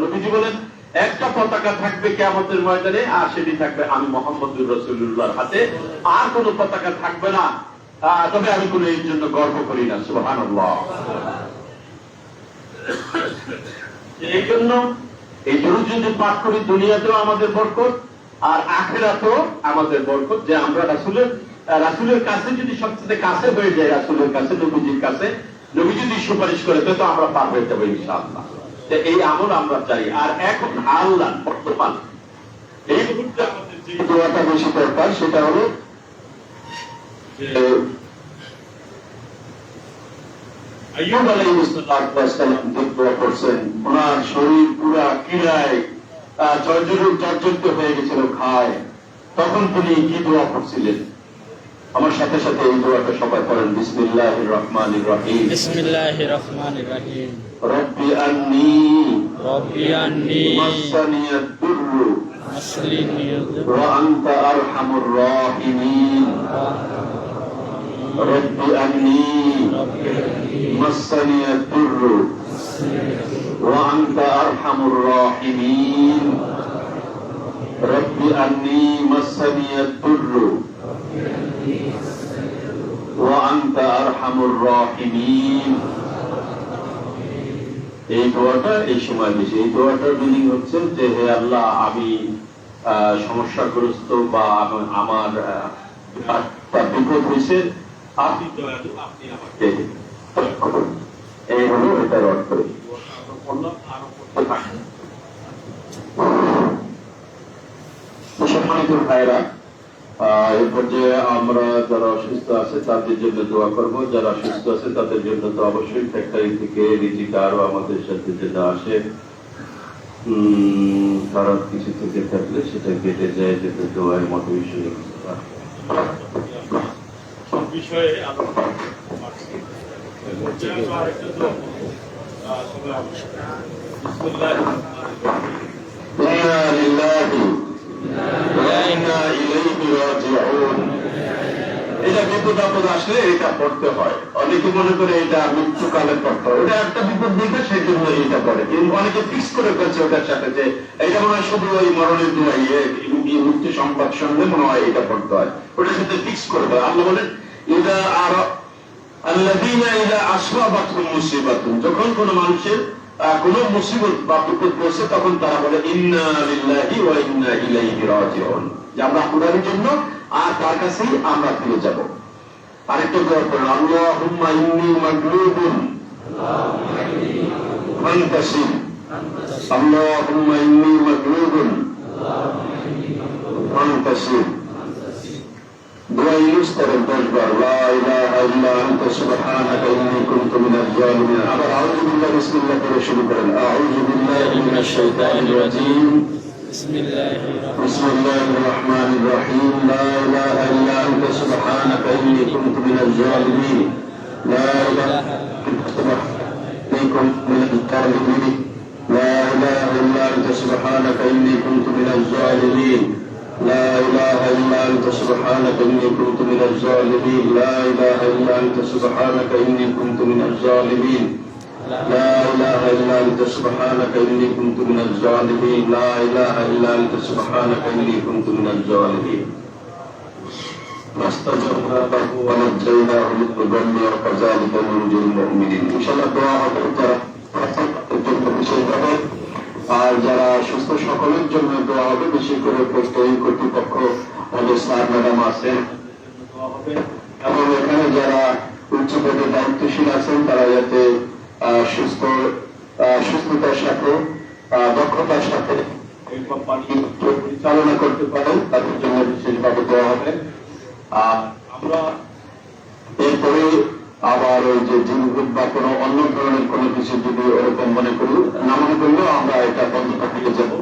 নবীজি বলেন একটা পতাকা থাকবে কিয়ামতের ময়দানে, আর সেটি থাকবে আমি মুহাম্মদুর রাসূলুল্লাহর হাতে, আর কোন পতাকা থাকবে না। তবে আমি কোন এর জন্য গর্ব করি না। সুবহানাল্লাহ। এই জন্য এই দরুদ যদি পাঠ করি দুনিয়াতেও আমাদের বরকত আর আখিরাতেও আমাদের বরকত, যে আমরা রাসূলের কাছে যদি সবচেয়ে কাছে হয়ে যায়, রাসূলের কাছে, নবীজির কাছে, নবী যদি সুপারিশ করে তো আমরা পার হয়ে যাবো ইনশাআল্লাহ। এই আমল আমরা চাই। আর এখন আল্লাহ বর্তমান এই দোয়াটা বেশি দরকার, সেটা হলো আইয়ুব আলাইহিস সালাম দোয়া করছেন, ওনার শরীর পুরা কিরায় জর্জরিত হয়ে গেছিল খায়, তখন তিনি কি দোয়া করছিলেন? আমার সাথে সাথে এই দোয়াটা সবাই পড়েন। বিসমিল্লাহির রহমানির রহিম। বিসমিল্লাহির রহমানির রহিম। রব্বি আন্নি মাসানিয়াদ দুররু ওয়া আনতা আরহামুর রাহিমিন। রব্বি আন্নি মাসানিয়াদ দুররু ওয়া আনতা আরহামুর রাহিমিন। রব্বি আন্নী মাসসানিয়াদ দুররু ওয়া আনতা আরহামুর রাহিমিন। এই দোয়াটা এই সময় বেশি। এই দোয়াটার মিনিং হচ্ছে যে হে আল্লাহ, আমি সমস্যাগ্রস্ত বা আমার বিপদ হয়েছে, আপনি দয়ালু, আপনি আমাকে রক্ষা করুন। এই হলো এটার অর্থ। সম্মানিত ভাইরা, এরপর যে আমরা যারা অসুস্থ আছে তাদের জন্য দোয়া করবো। যারা সুস্থ আছে তাদের জন্য তো অবশ্যই ফ্যাক্টরি থেকে রিজিক আরো আমাদের সাথে যেটা আসে, খারাপ কিছু থেকে থাকলে সেটা কেটে যায়, যেটা দোয়ার মতো বিষয়ে এটা বিপদ আপদ আসলে এটা পড়তে হয়। অনেকে মনে করে এটা মৃত্যুকালে পড়তে হয়, এটা একটা বিপদ দেখে সেই জন্য এটা পড়ে। কিন্তু অনেকে ফিক্স করে ফেলছে ওটার সাথে যে এটা মনে হয় শুধু ওই মরণের দোয়া, মৃত্যু সংবাদ শুনলে মনে হয় এটা পড়তে হয়, ওটার সাথে ফিক্স করে দেয়। আল্লাহ বলেন এটা আর আল্লাযীনা ইযা আসরাবাতহুম মুসিবাতুন, যখন কোন মানুষের কোন মুসিবত বা বিপদ পড়ছে তখন তারা বলে ইন্না লিল্লাহি ওয়া ইন্না ইলাইহি রাজিউন, যে আমরা আল্লাহর জন্য আর তার কাছেই আমরা ফিরে যাব। আরেকটা দোয়া করেন, আল্লাহুম্মা ইন্নী মাগলুবুন ফান্তাসির, আল্লাহুম্মা ইন্নী মাগলুবুন ফান্তাসির। দোয়া ইউজ করেন 10 বার, লা ইলাহা ইল্লা আনতা সুবহানাকা ইন্নী কুনতু মিনাজ জালিমিন। আবার আউযু বিল্লাহি বিসমিল্লাহ করে শুরু করেন, আউযু বিল্লাহি মিনাশ শাইতানির রাজীম, বিসমিল্লাহির রহমানির রহিম, লা ইলাহা ইল্লা আনতা সুবহানাকা ইন্নী কুনতু মিনাজ জালিমিন, লা ইলাহা ইল্লা আনতা সুবহানাকা ইন্নী কুনতু মিনাজ জালিমিন, لا إله إلا أنت سبحانك إني كنت من الظالمين، لا إله إلا أنت سبحانك إني كنت من الظالمين، لا إله إلا أنت سبحانك إني كنت من الظالمين، لا إله إلا أنت سبحانك إني كنت من الظالمين। فاستجبنا له ونجيناه من الغم وكذلك ننجي المؤمنين। إن شاء الله دعاء আর যারা সুস্থ সকলের জন্য দোয়া হবে, বেশি করে প্রত্যেক কর্তৃপক্ষ আমাদের স্যার ম্যাডাম আছেন এবং এখানে যারা উচ্চ পদে দায়িত্বশীল আছেন তারা যাতে সুস্থতার সাথে দক্ষতার সাথে এই কোম্পানি পরিচালনা করতে পারেন, তাদের জন্য বিশেষভাবে দোয়া হবে। আমরা এরপরে আবার ওই যে জিনগুড বা কোনো অন্য ধরনের কোনো কিছু যদি ওরকম মনে করি, না মনে করলেও আমরা এটা বন্ধটা ফিরে যাবো,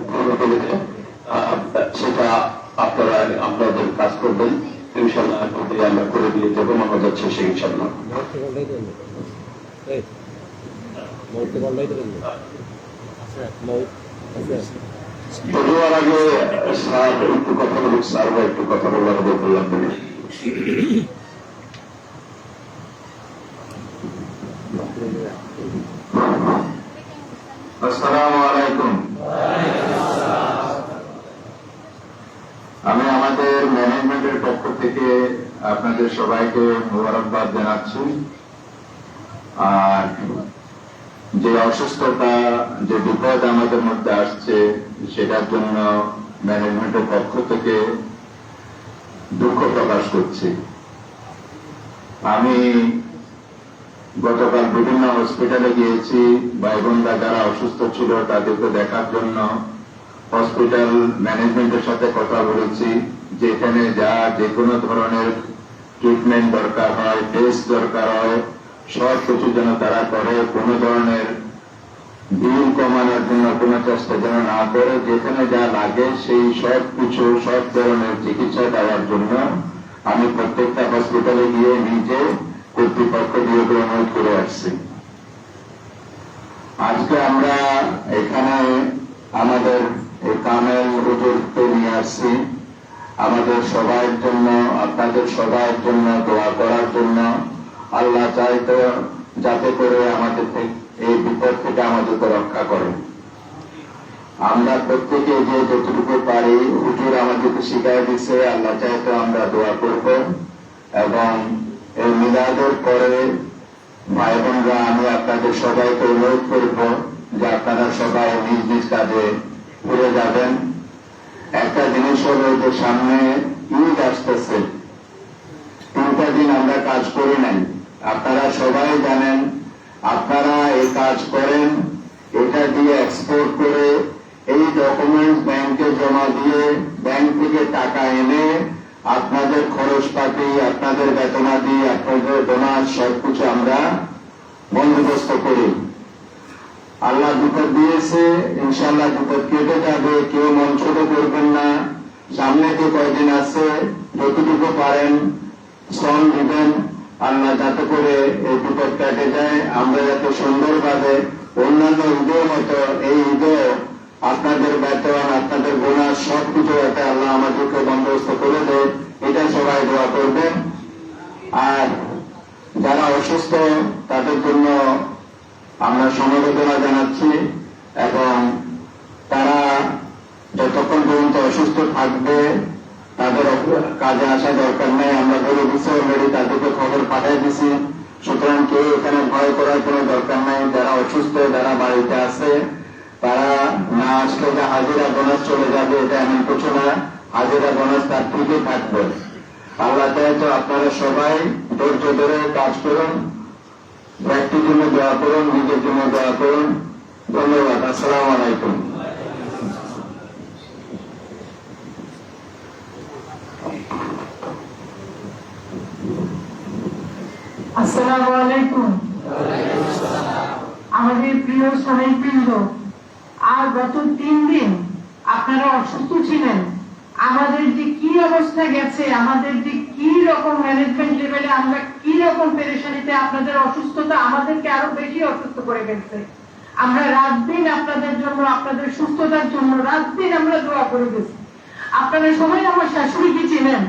সেটা আপনারা আপনাদের কাজ করবেন ইনশাল্লাহ, আমরা করে দিয়ে যাবো। মনে যাচ্ছে সে ইনশাল্লাহ বলার আগে স্যার একটু কথা বলুক, স্যার বা একটু কথা বলার বললাম। আসসালামু আলাইকুম। আমি আমাদের ম্যানেজমেন্টের পক্ষ থেকে আপনাদের সবাইকে মোবারকবাদ জানাচ্ছি। আর যে অসুস্থতা, যে বিপদ আমাদের মধ্যে আসছে সেটার জন্য ম্যানেজমেন্টের পক্ষ থেকে দুঃখ প্রকাশ করছি। আমি গতকাল বিভিন্ন হসপিটালে গিয়েছি, ভাই বোনরা যারা অসুস্থ ছিল তাদেরকে দেখার জন্য হসপিটাল ম্যানেজমেন্টের সাথে কথা বলেছি, যেখানে যা যে কোনো ধরনের ট্রিটমেন্ট দরকার হয়, টেস্ট দরকার হয়, সব কিছু যেন তারা করে, কোনো ধরনের বিল কমানোর জন্য কোনো চেষ্টা যেন না করে, যেখানে যা লাগে সেই সব কিছু সব ধরনের চিকিৎসা দেওয়ার জন্য আমি প্রত্যেকটা হসপিটালে গিয়ে নিজে কর্তৃপক্ষ দিয়ে অনুরোধ করে আসছি। আজকে আমরা এখানে আমাদের এই কামেল হুজুরকে নিয়ে আসছি আমাদের সবার জন্য, আপনাদের সবার জন্য দোয়া করার জন্য। আল্লাহ চাইতো যাতে করে আমাদের এই বিপদ থেকে আমাদেরকে রক্ষা করেন। আমরা প্রত্যেকে যে যতটুকু পারি হুজুর আমাদেরকে শিখাই দিচ্ছে, আল্লাহ চাইতে আমরা দোয়া করব। এবং এই মিলাদের পরে ভাই বোনরা, আমি আপনাদের সবাইকে অনুরোধ করব যে আপনারা সবাই নিজ নিজ কাজে ফিরে যাবেন। একটা জিনিস হলো যে সামনে ঈদ আসতেছে, 3টা দিন আমরা কাজ করি নাই, আপনারা সবাই জানেন। আপনারা এই কাজ করেন, এটা দিয়ে এক্সপোর্ট করে এই ডকুমেন্টস ব্যাংকে জমা দিয়ে ব্যাংক থেকে টাকা এনে আপনাদের খরচপাতি, আপনাদের বেতনাদি, আপনাদের বোনাস সবকিছু আমরা বন্দোবস্ত করি। আল্লাহ বিপদ দিয়েছে, ইনশাআল্লাহ বিপদ কেটে যাবে। কেউ মন ছোট করবেন না। সামনে যে কয়দিন আছে যতটুকু পারেন শ্রম দিবেন, আল্লাহ যাতে করে এই বিপদ কেটে যায়। আমরা যাতে সুন্দরভাবে অন্যান্য ঈদের মতো এই ঈদও আপনাদের বেতন, আপনাদের বোনাস সবকিছু যাতে আল্লাহ আমাদেরকে বন্দোবস্ত করে দেয়, এটা সবাই দোয়া করবেন। আর যারা অসুস্থ তাদের জন্য আমরা সমবেদনা জানাচ্ছি, এবং তারা যতক্ষণ পর্যন্ত অসুস্থ থাকবে তাদের কাজে আসা দরকার নেই। আমরা বলে দিচ্ছি অলরেডি, তাদেরকে খবর পাঠিয়ে দিছি। সুতরাং কেউ এখানে ভয় করার কোনো দরকার নাই। যারা অসুস্থ, যারা বাড়িতে আছে, তারা না আসলে যে হাজিরা বোনাস চলে যাবে এটা এমন কিছু না। হাজিরা বোনাস তার ঠিকই থাকবে। আল্লাহ চাই তো আপনারা সবাই ধৈর্য ধরে কাজ করুন, ব্যক্তির জন্য দোয়া করুন, নিজের জন্য দোয়া করুন। ধন্যবাদ। আসসালামু আলাইকুম। আসসালামু আলাইকুম। আমাদের প্রিয় সাহেববৃন্দ, আর গত 3 দিন আপনারা অসুস্থ ছিলেন। আমাদের যে কি অবস্থা গেছে, আমাদের যে কি রকম ম্যানেজমেন্ট লেভেলে আমরা কি রকম পেরেশানিতে, আপনাদের অসুস্থতা আমাদেরকে আরো বেশি অসুস্থ করে গেছে। আমরা রাত দিন আপনাদের জন্য, আপনাদের সুস্থতার জন্য রাত দিন আমরা দোয়া করে গেছি। আপনারা সবাই আমার শাশুড়িকে চিনেন,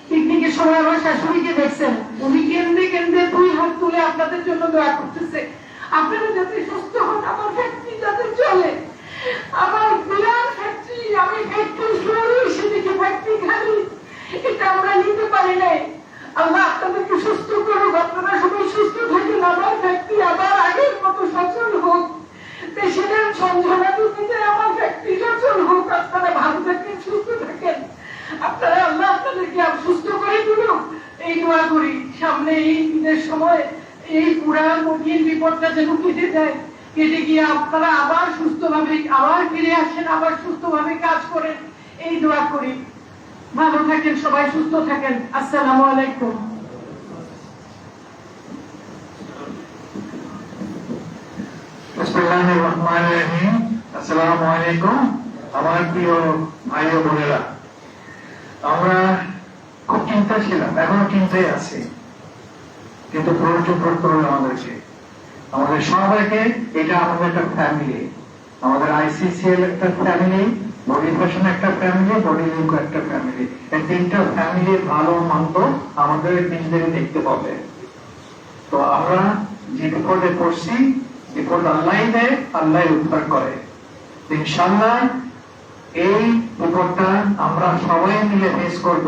পিকনিকের সময় আমার শাশুড়িকে দেখছেন, উনি কেন্দ্রে কেন্দ্রে 2 হাত তুলে আপনাদের জন্য দোয়া করতেছে। আপনারা যাতে সুস্থ হন, আমার ফ্যাক্টরি যাতে চলে। আমার বিরাট ফ্যাক্টরি, আমি ফ্যাক্টরি ফ্লোরে সেদিকে ফ্যাক্টরি খালি, এটা আমরা নিতে পারি নাই। আল্লাহ আপনাদেরকে সুস্থ করুক, আপনারা সবাই সুস্থ থাকেন, আমার ফ্যাক্টরি আবার আগের মতো সচল হোক। পেশেন্টের সঞ্জনা দিতে আমার ফ্যাক্টরি সচল হোক। আপনারা ভালো থাকেন, সুস্থ থাকেন। আপনারা আল্লাহ আপনাদেরকে সুস্থ করে দিলুক, এই দোয়া করি। সামনে এই ঈদের সময় এই পুরা কঠিন বিপদটা যেন কেটে যায়, কেটে গিয়ে আপনারা আবার সুস্থভাবে আবার ফিরে আসেন, আবার সুস্থভাবে কাজ করেন, এই দোয়া করি। ভালো থাকেন সবাই, সুস্থ থাকেন। আসসালামু আলাইকুম। বিসমিল্লাহির রহমানির রহিম। আসসালামু আলাইকুম আমার প্রিয় ভাই ও বোনেরা। আমরা খুব চিন্তা ছিলাম, এখনো চিন্তায় আছি, কিন্তু প্রয়োজন করুন আমাদের সবাইকে। এটা আমাদের একটা ফ্যামিলি, আমাদের ICCL একটা ফ্যামিলি, বডি ফ্যাশন একটা ফ্যামিলি, বডি লিঙ্ক একটা ফ্যামিলি। এই 3টা ফ্যামিলির ভালো মন্দ আমাদের নিজেদের দেখতে হবে। তো আমরা যে বিপদে পড়ছি, বিপদ আল্লাহ দেয়, আল্লাহ উদ্ধার করে। ইনশাআল্লাহ এই বিপদটা আমরা সবাই মিলে ফেস করব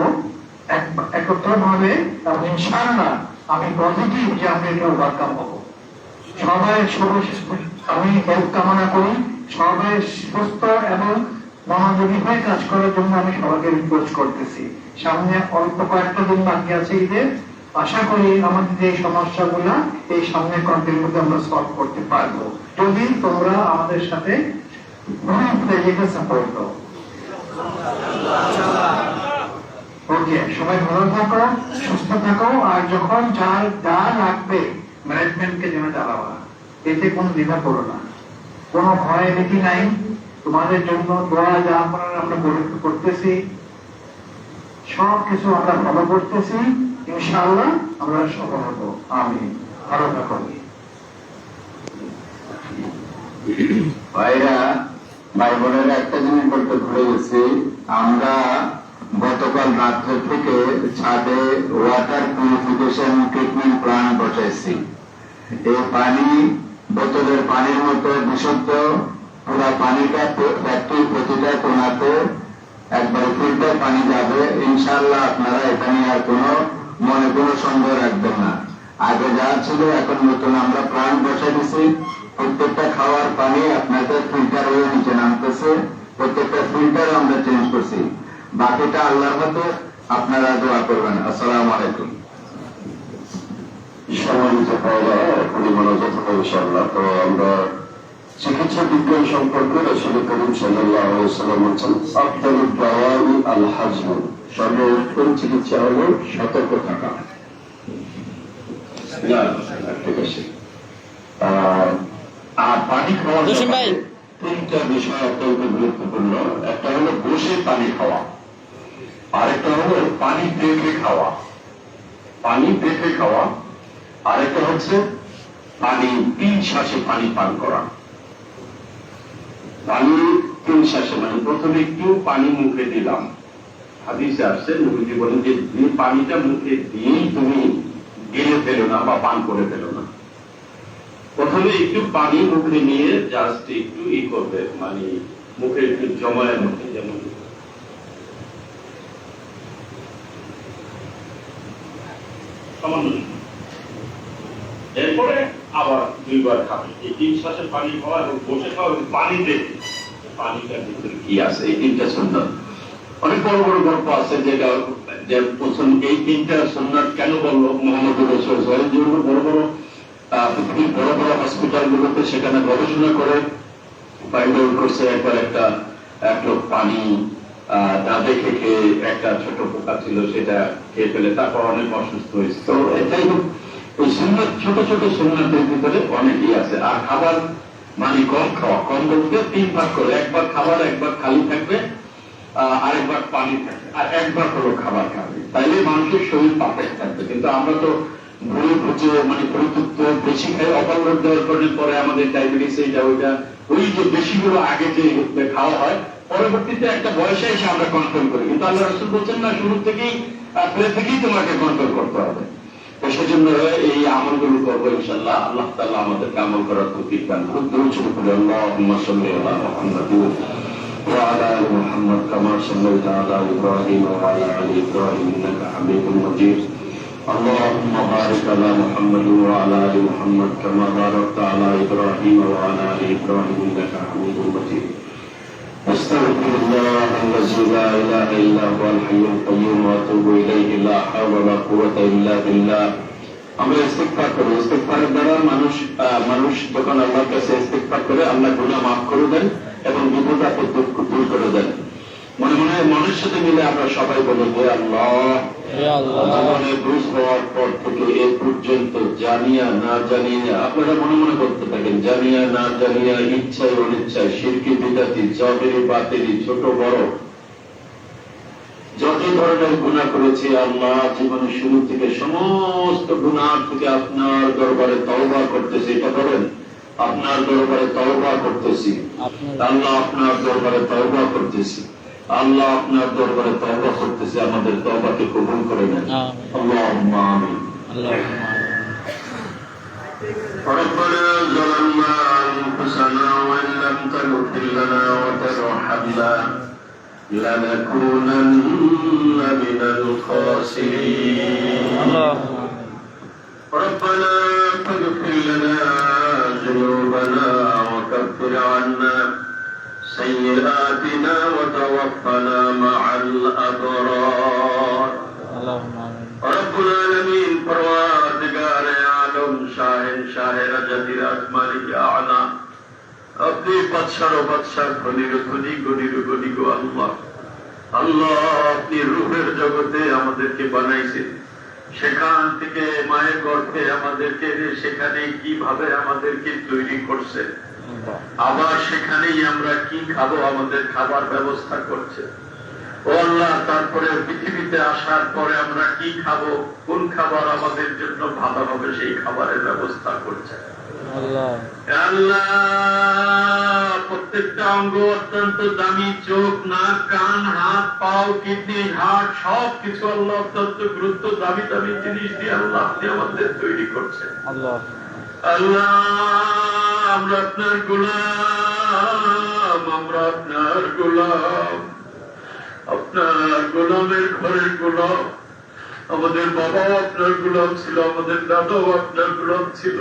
একত্রভাবে, এবং ইনশাআল্লাহ আমি পজিটিভ যে আমরা এটা ওভারকাম হব। সবাই আমি হেল্প কামনা করি, সবাই সুস্থ এবং মনোযোগী হয়ে কাজ করার জন্য আমি সবাইকে রিকোয়েস্ট করতেছি। সামনে অল্প কয়েকটা দিন বাকি আছে ঈদের, আশা করি আমাদের যে সমস্যাগুলো এই সামনের কন্টেন্টের মধ্যে আমরা সলভ করতে পারবো, যদি তোমরা আমাদের সাথে সাপোর্ট দাও। ওকে, সবাই ভালো থাকো, সুস্থ থাকো, আর যখন যা লাগবে ম্যানেজমেন্টকে যেন চালাবা, এতে কোনো দ্বিধা করো না, কোনো ভয় ভীতি নাই। তোমাদের জন্য দোয়া যা আমরা করতেছি, সব কিছু আমরা ফলো করতেছি। ইনশাআল্লাহ আমরা সফল হবো। আমিন। ভালো থাকো। ভাইরা, ভাই বোনেরা, একটা জিনিস বলতে ভুলে গেছি। আমরা গতকাল রাত্রে থেকে ছাদে ওয়াটার পিউরিফিকেশন ট্রিটমেন্ট প্ল্যান্ট বসাইছি। এই পানি বোতলের পানির মতো বিশুদ্ধ পুরা পানিটা ফ্যাক্টরি প্রতিটা কোনাতে একবারে ফিল্টার পানি যাবে। ইনশাআল্লাহ আপনারা এখানে আর কোনো সন্দেহ রাখবেন না। আগে যা ছিল এখন নতুন আমরা প্রাণ বসে দিছি। প্রত্যেকটা খাওয়ার পানি আপনাদের ফিল্টার হয়ে নিচে নামতেছে, প্রত্যেকটা ফিল্টার আমরা চেঞ্জ করছি। বাকিটা আল্লাহর মতো, আপনারা দোয়া করবেন। আসসালামু আলাইকুম। সম্মানিত ভাইরা, এখনই মনোযোগ হবে ইনশাআল্লাহ। তো আমরা চিকিৎসা বিজ্ঞান সম্পর্কে রাসূল করিম সাল্লাল্লাহু আলাইহি ওয়াসাল্লাম বলেছেন, আফদালুদ দাওয়াই আল হাজম, সর্বোত্তম চিকিৎসা হলো সতর্ক থাকা। না, ঠিক আছে। আর পানি খাওয়ার ব্যাপারে তিনটা বিষয় অত্যন্ত গুরুত্বপূর্ণ। একটা হলো বসে পানি খাওয়া, আরেকটা হলো পানি দেখে খাওয়া, আরেকটা হচ্ছে পানি 3 শ্বাসে পানি পান করা। পানি 3 শ্বাসে, মানে প্রথমে একটু পানি মুখে দিলাম। হাদিসে আসছে, নবীজি বলেন যে এই পানিটা মুখে দিয়েই তুমি গিলে ফেলো না বা পান করে ফেলো না। প্রথমে একটু পানি মুখে নিয়ে জাস্ট একটু করবে, মানে মুখে একটু জমায়ের মধ্যে, যেমন সামান্য। এরপরে আবার 2 বার খাবে। এই 3 শ্বাসে পানি খাওয়া এবং বসে খাওয়া এবং পানি দেখে পানিটার ভিতরে কি আছে, এই 3টা সুন্নাত। অনেক বড় বড় গল্প আছে যে প্রথম এই 3টা সুন্নাত কেন বললো মুহাম্মদুর রাসূলুল্লাহ। এর জন্য বড় বড় পৃথিবীর বড় বড় হসপিটাল গুলোতে সেখানে গবেষণা করে বাইর করছে। একবার এক লোক পানি না দেখে খেয়ে, একটা ছোট পোকা ছিল সেটা খেয়ে ফেলে, তারপর অনেক অসুস্থ হয়েছে। তো এটাই হোক, ওই সুন্নাত, ছোট ছোট সুন্নাতের ভিতরে অনেকই আছে। আর খাবার মানে কম খাওয়া, কম বলতে 3 ভাগ করে, একবার খাবার, একবার খালি থাকবে, আরেকবার পানি থাকবে, আর একবার হলো খাবার খাবে। তাইলে মানুষের শরীর পারফেক্ট থাকবে। কিন্তু আমরা তো ভুলে বুঝে মানে পরিতৃপ্ত বেশি খাই, ওভারলোড দেওয়ার পরে আমাদের ডায়াবেটিস, এইটা ওইটা, ওই যে বেশিগুলো আগে যে খাওয়া হয়, পরবর্তীতে একটা বয়সে এসে আমরা কন্ট্রোল করি। কিন্তু আল্লাহ রাসূল বলছেন না, শুরু থেকেই তোমাকে কন্ট্রোল করতে হবে। তো সেজন্য এই আমলগুলো করবো ইনশাআল্লাহ। আল্লাহ তাআলা আমাদেরকে আমল করার তৌফিক দান করুন। দরুদ শরীফ পড়ি, আল্লাহুম্মা সাল্লি আলা মুহাম্মাদ ওয়া আলা আলি মুহাম্মাদ কামা সাল্লাইতা আলা ইব্রাহিম ওয়া আলা আলি ইব্রাহিম ইন্নাকা হামিদুম মাজিদ। আল্লাহুম্মা বারিক আলা মুহাম্মাদ ওয়া আলা আলি মুহাম্মাদ কামা বারাকতা আলা ইব্রাহিম ওয়া আলা আলি ইব্রাহিম ইন্নাকা হামিদুম মাজিদ। আস্তাগফিরুল্লাহ আল্লাযী লা ইলাহা ইল্লা হুয়াল হাইয়ুল কাইয়্যুম ওয়া আতুবু ইলাইহি, লা হাওলা ওয়া লা কুওয়াতা ইল্লা বিল্লাহ। আমরা ইস্তিগফার করি। ইস্তিগফারের দ্বারা মানুষ যখন আল্লাহর কাছে ইস্তিগফার করে, আল্লাহ গুনাহ মাফ করে দেন এবং বিপদ আপদ দূর করে দেন। মনের সাথে মিলে আমরা সবাই বলি, হে আল্লাহ, জীবনে বুঝ হওয়ার পর থেকে এ পর্যন্ত জানিয়া না জানিয়া, আপনারা মনে মনে করতে থাকেন, জানিয়া না জানিয়া, ইচ্ছায় অনিচ্ছায়, শিরকি বিদাতি, জাহেরি বাতিলি, ছোট বড় যত ধরনের গুনাহ করেছি আল্লাহ, জীবনের শুরু থেকে সমস্ত গুনাহ থেকে আপনার দরবারে তওবা করতেছি। এটা বলেন, আপনার দরবারে তওবা করতেছি আল্লাহ, আপনার দরবারে তওবা করতেছি আল্লাহ, আপনার দরবারে তওবা করতেছি। আমাদের তওবাকে কবুল করে নেন। আল্লাহুম্মা আমিন। ربنا ظلمنا أنفسنا وإن لم تغفر لنا وترحمنا لنكونن من الخاسرين. ربنا فاغفر لنا ذنوبنا وكفر عنا سيئاتنا وتوفنا مع الأبرار. رب العالمين پروردگار عالم شاہ رجت مالک اعلی আপনি বাদশার ও বাদশার খনির খনি গনির গনি গো আল্লাহ। আল্লাহ, আপনি রূহের জগতে আমাদেরকে বানাইছেন, সেখান থেকে মায়ের গর্ভে আমাদেরকে সেখানে কিভাবে আমাদেরকে তৈরি করছেন, আবার সেখানেই আমরা কি খাবো আমাদের খাবার ব্যবস্থা করছে। ও আল্লাহ, তারপরে পৃথিবীতে আসার পরে আমরা কি খাবো, কোন খাবার আমাদের জন্য ভালো হবে সেই খাবারের ব্যবস্থা করছে। আল্লাহ, প্রত্যেকটা অঙ্গ অত্যন্ত দামি, চোখ, নাক, কান, হাত, পাও, কিডনি, হার্ট, সব কিছু আল্লাহ অত্যন্ত গুরুত্ব দামি দামি জিনিস দিয়ে আল্লাহ আপনি আমাদের তৈরি করছেন। আল্লাহ আমরা আপনার গোলাম, আমরা আপনার গোলাম, আপনার গোলামের ঘরের গোলাম। আমাদের বাবাও আপনার গোলাম ছিল, আমাদের দাদাও আপনার গোলাম ছিল।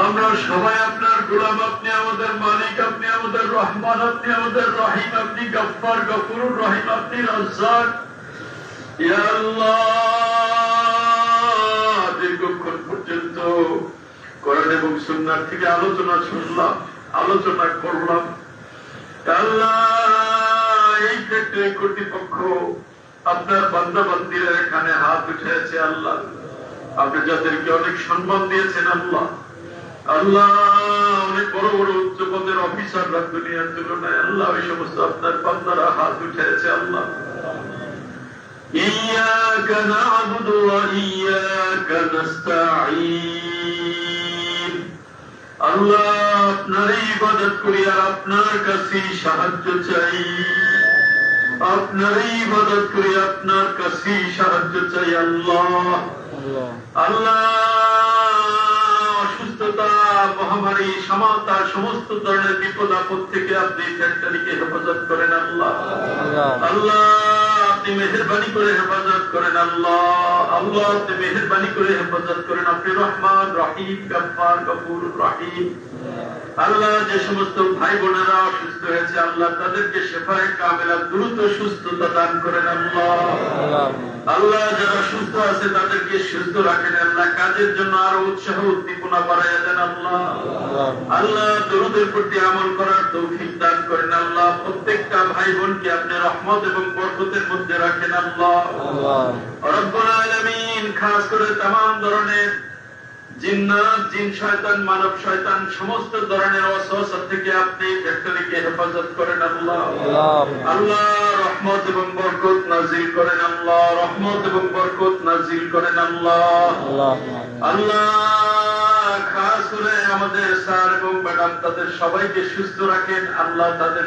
আমরা সবাই আপনার গোলাম। আপনি আমাদের মালিক, আপনি আমাদের রহমান, আপনি আমাদের রহিম, আপনি গফফার, গফুরুর রহিম, আপনি রাজ্জাক। ইয়া আল্লাহ, দীর্ঘক্ষণ পর্যন্ত কোরআন এবং সুন্নাহ থেকে আলোচনা শুনলাম, আলোচনা করলাম। আল্লাহ, এই ক্ষেত্রে কর্তৃপক্ষ আপনার বান্দা বান্দীরা এখানে হাত উঠেছে। আল্লাহ, আপনি যাদেরকে অনেক সম্মান দিয়েছেন আল্লাহ, আল্লাহ অনেক বড় বড় উচ্চ পদের অফিসাররা দুনিয়ার তুলনায় আল্লাহ ওই সমস্ত আপনার বান্দারা হাত উঠেছে। আল্লাহ, ইয়াকা না'বুদু ওয়া ইয়াকা নাস্তাঈন। আল্লাহ, আপনারই ইবাদত করি আর আপনার কাছেই সাহায্য চাই, আপনারই ইবাদত করি, আপনার কাছেই সাহায্য চাই। আল্লাহ, আল্লাহ অসুস্থতা, মহামারী, সমানতা, সমস্ত ধরনের বিপদ আপদ থেকে আপনি ফ্যাক্টরিকে হেফাজত করেন। আল্লাহ, আল্লাহ আপনি মেহেরবানি করে হেফাজত করেন। আল্লাহ, আল্লাহ আপনি মেহেরবানি করে হেফাজত করেন। আপনি রহমান, রহিম, গফফার, গফুর, রহিম। আল্লাহ, যে সমস্ত ভাই বোনেরা অসুস্থ হয়েছে আল্লাহ তাদেরকে শেফায়ে কামেলা দ্রুত সুস্থতা দান করেন। আল্লাহ, আল্লাহ যারা সুস্থ আছে তাদেরকে সুস্থ রাখেন। আল্লাহ, কাজের জন্য আরো উৎসাহ উদ্দীপনা বাড়াইয়া দেন। আল্লাহ, আল্লাহ দরুদের প্রতি আমল করার তৌফিক দান করেন। আল্লাহ, প্রত্যেকটা ভাই বোনকে আপনি রহমত এবং বরকতের মধ্যে রাখেন। আল্লাহ রব্বুল আলামিন, খাস করে तमाम ধরনের জিন্নাত, জিন শয়তান, মানব শয়তান, সমস্ত ধরনের ওয়াসওয়াসা থেকে আপনি ফ্যাক্টরিকে হেফাজত করেন। আল্লাহ, আল্লাহ রহমত এবং বরকত নাজিল করেন। আল্লাহ, রহমত এবং বরকত নাজিল করেন। আল্লাহ, আল্লাহ খাস করে আমাদের স্যার এবং ম্যাডাম তাদের সবাইকে সুস্থ রাখেন। আল্লাহ, তাদের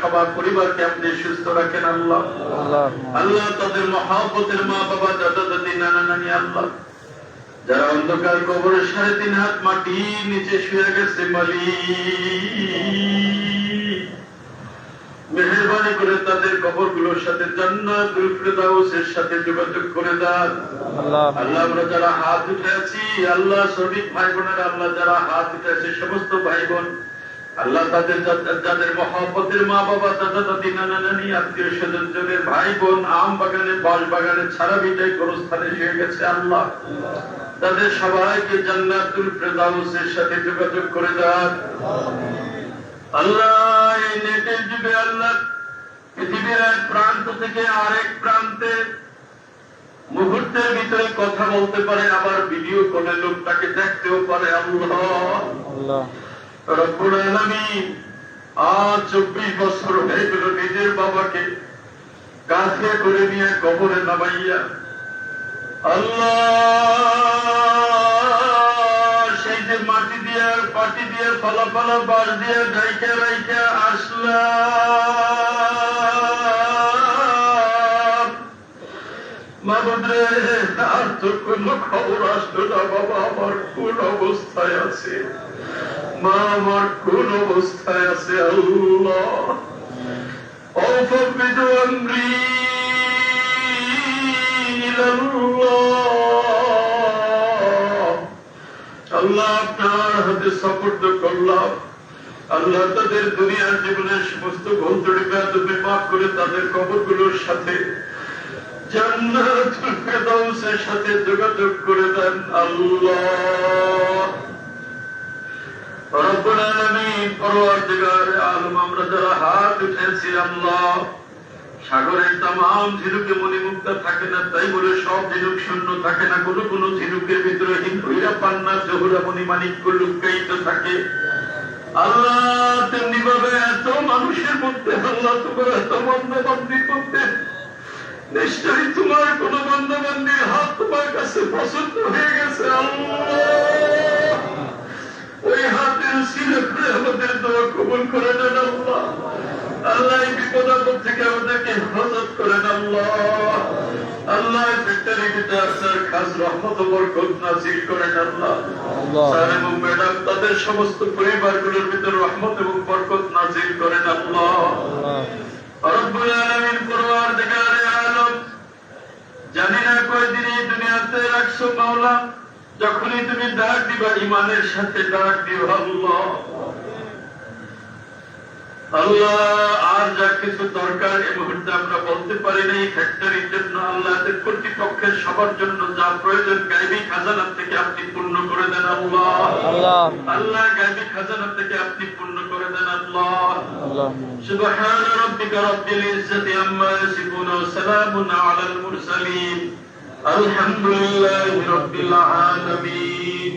সবার পরিবারকে আপনি সুস্থ রাখেন। আল্লাহ, আল্লাহ তাদের মহব্বতের মা বাবা, দাদা দাদি, নানা নানি, আল্লাহ যারা অন্ধকার কবরের 3.5 হাত মাটির নিচে শুয়ে গেছে, মালিক মেহেরবানি করে তাদের কবরগুলোর সাথে জান্নাতুল ফিরদাউসের সাথে যোগাযোগ করে দেন। আল্লাহ, আমরা যারা হাত উঠেছি আল্লাহ, শ্রমিক ভাই বোনেরা আল্লাহ যারা হাত উঠেছে সমস্ত ভাই বোন আল্লাহ, তাদের যাদের মহব্বতের মা বাবা, দাদা দাদি, নানা নানি, আত্মীয় স্বজন, জনের ভাই বোন আম বাগানে, বাঁশ বাগানে, ছাড়া বিটায় গোরস্থানে শুয়ে গেছে আল্লাহ, তাদের সবাইকে জান্নাতুল ফিরদাউসের সাথে যোগাযোগ করে দেন। আল্লাহ, এই নেটের যুগে আল্লাহ পৃথিবীর এক প্রান্ত থেকে আরেক প্রান্তে মুহূর্তের ভিতরে কথা বলতে পারে, আবার ভিডিও কলে লোকটাকে দেখতেও পারে। আল্লাহ রব্বুল আলামিন, আজ 24 বছর হয়ে গেল নিজের বাবাকে কাঁধে করে নিয়ে কবরে নামাইয়া, আল্লাহ সেই যে মাটি দিয়ে, পাটি দিয়ে, ফালা ফালা বাঁশ দিয়ে ঢাইকা রাইকা আসলাম। মাবুদ রে, আর তো কোনো খবর আসলো না বাবা আমার কোন অবস্থায় আছে, মা আমার কোন অবস্থায় আছে। আল্লাহ অফবিদু আমরি ইলাল্লাহ, আল্লাহ আপনার হাতে সুপর্দ করলাম। আল্লাহ তাদের দুনিয়ার জীবনের সমস্ত ভুল ত্রুটি বেয়াদবি মাফ করে তাদের কবরগুলোর সাথে জান্নাতুল ফিরদাউসের সাথে যোগাযোগ করে দেন। আল্লাহ রব্বুল আলামিন, পরওয়ারদিগারে আলম, আমরা যারা হাত উঠেছি আল্লাহ, সাগরের तमाम ঝিনুকে মণিমুক্তা থাকে না, তাই বলে সব ঝিনুক শূন্য থাকে না। কোন কোন ঝিনুকের ভিতরে হীরা, পান্না, জহুরা, মণিমাণিক্য লুকায়িত থাকে। আল্লাহ তেমনি ভাবে এত মানুষের মধ্যে আল্লাহ তোমার এত বান্দাবান্দির মধ্যে নিশ্চয়ই তোমার কোন বান্দাবান্দির হাত তোমার কাছে পছন্দ হয়ে গেছে। আল্লাহ ওই হাতের সিলে করে আমাদের দোয়া কবুল করে নেন। আল্লাহ, আল্লাহ এই বিপদ আপদ থেকে আমাদেরকে হেফাজত করেন। আল্লাহ, আল্লাহ ফ্যাক্টরিকে বাড়িতে আপনার খাস রহমত ও বরকত নাযিল করেন আল্লাহ। স্যার এবং ম্যাডাম তাদের সমস্ত পরিবারগুলোর ভিতর রহমত এবং বরকত নাযিল করেন আল্লাহ। রব্বুল আলামিন পরওয়ারদিগারে আলম, জানি না কয়দিন এই দুনিয়াতে রাখছো মাওলা, যখনই তুমি ডাক দিবা ইমানের সাথে ডাক দিও আল্লাহ। আল্লাহ আর যা কিছু দরকার এই মুহূর্তে আমরা বলতে পারি না, এই ফ্যাক্টরির জন্য আল্লাহ কর্তৃপক্ষের সবার জন্য যা প্রয়োজন গায়বী খাজানা থেকে আপনি পূর্ণ করে দেন আল্লাহ। আল্লাহ গায়বী খাজানা থেকে আপনি পূর্ণ করে দেন আল্লাহ। সুবহান রাব্বিকা রাব্বিল ইজ্জাতি আম্মা ইয়াসিফুন ওয়া সালামুন আলাল মুরসালিন আলহামদুলিল্লাহি রাব্বিল আলামিন।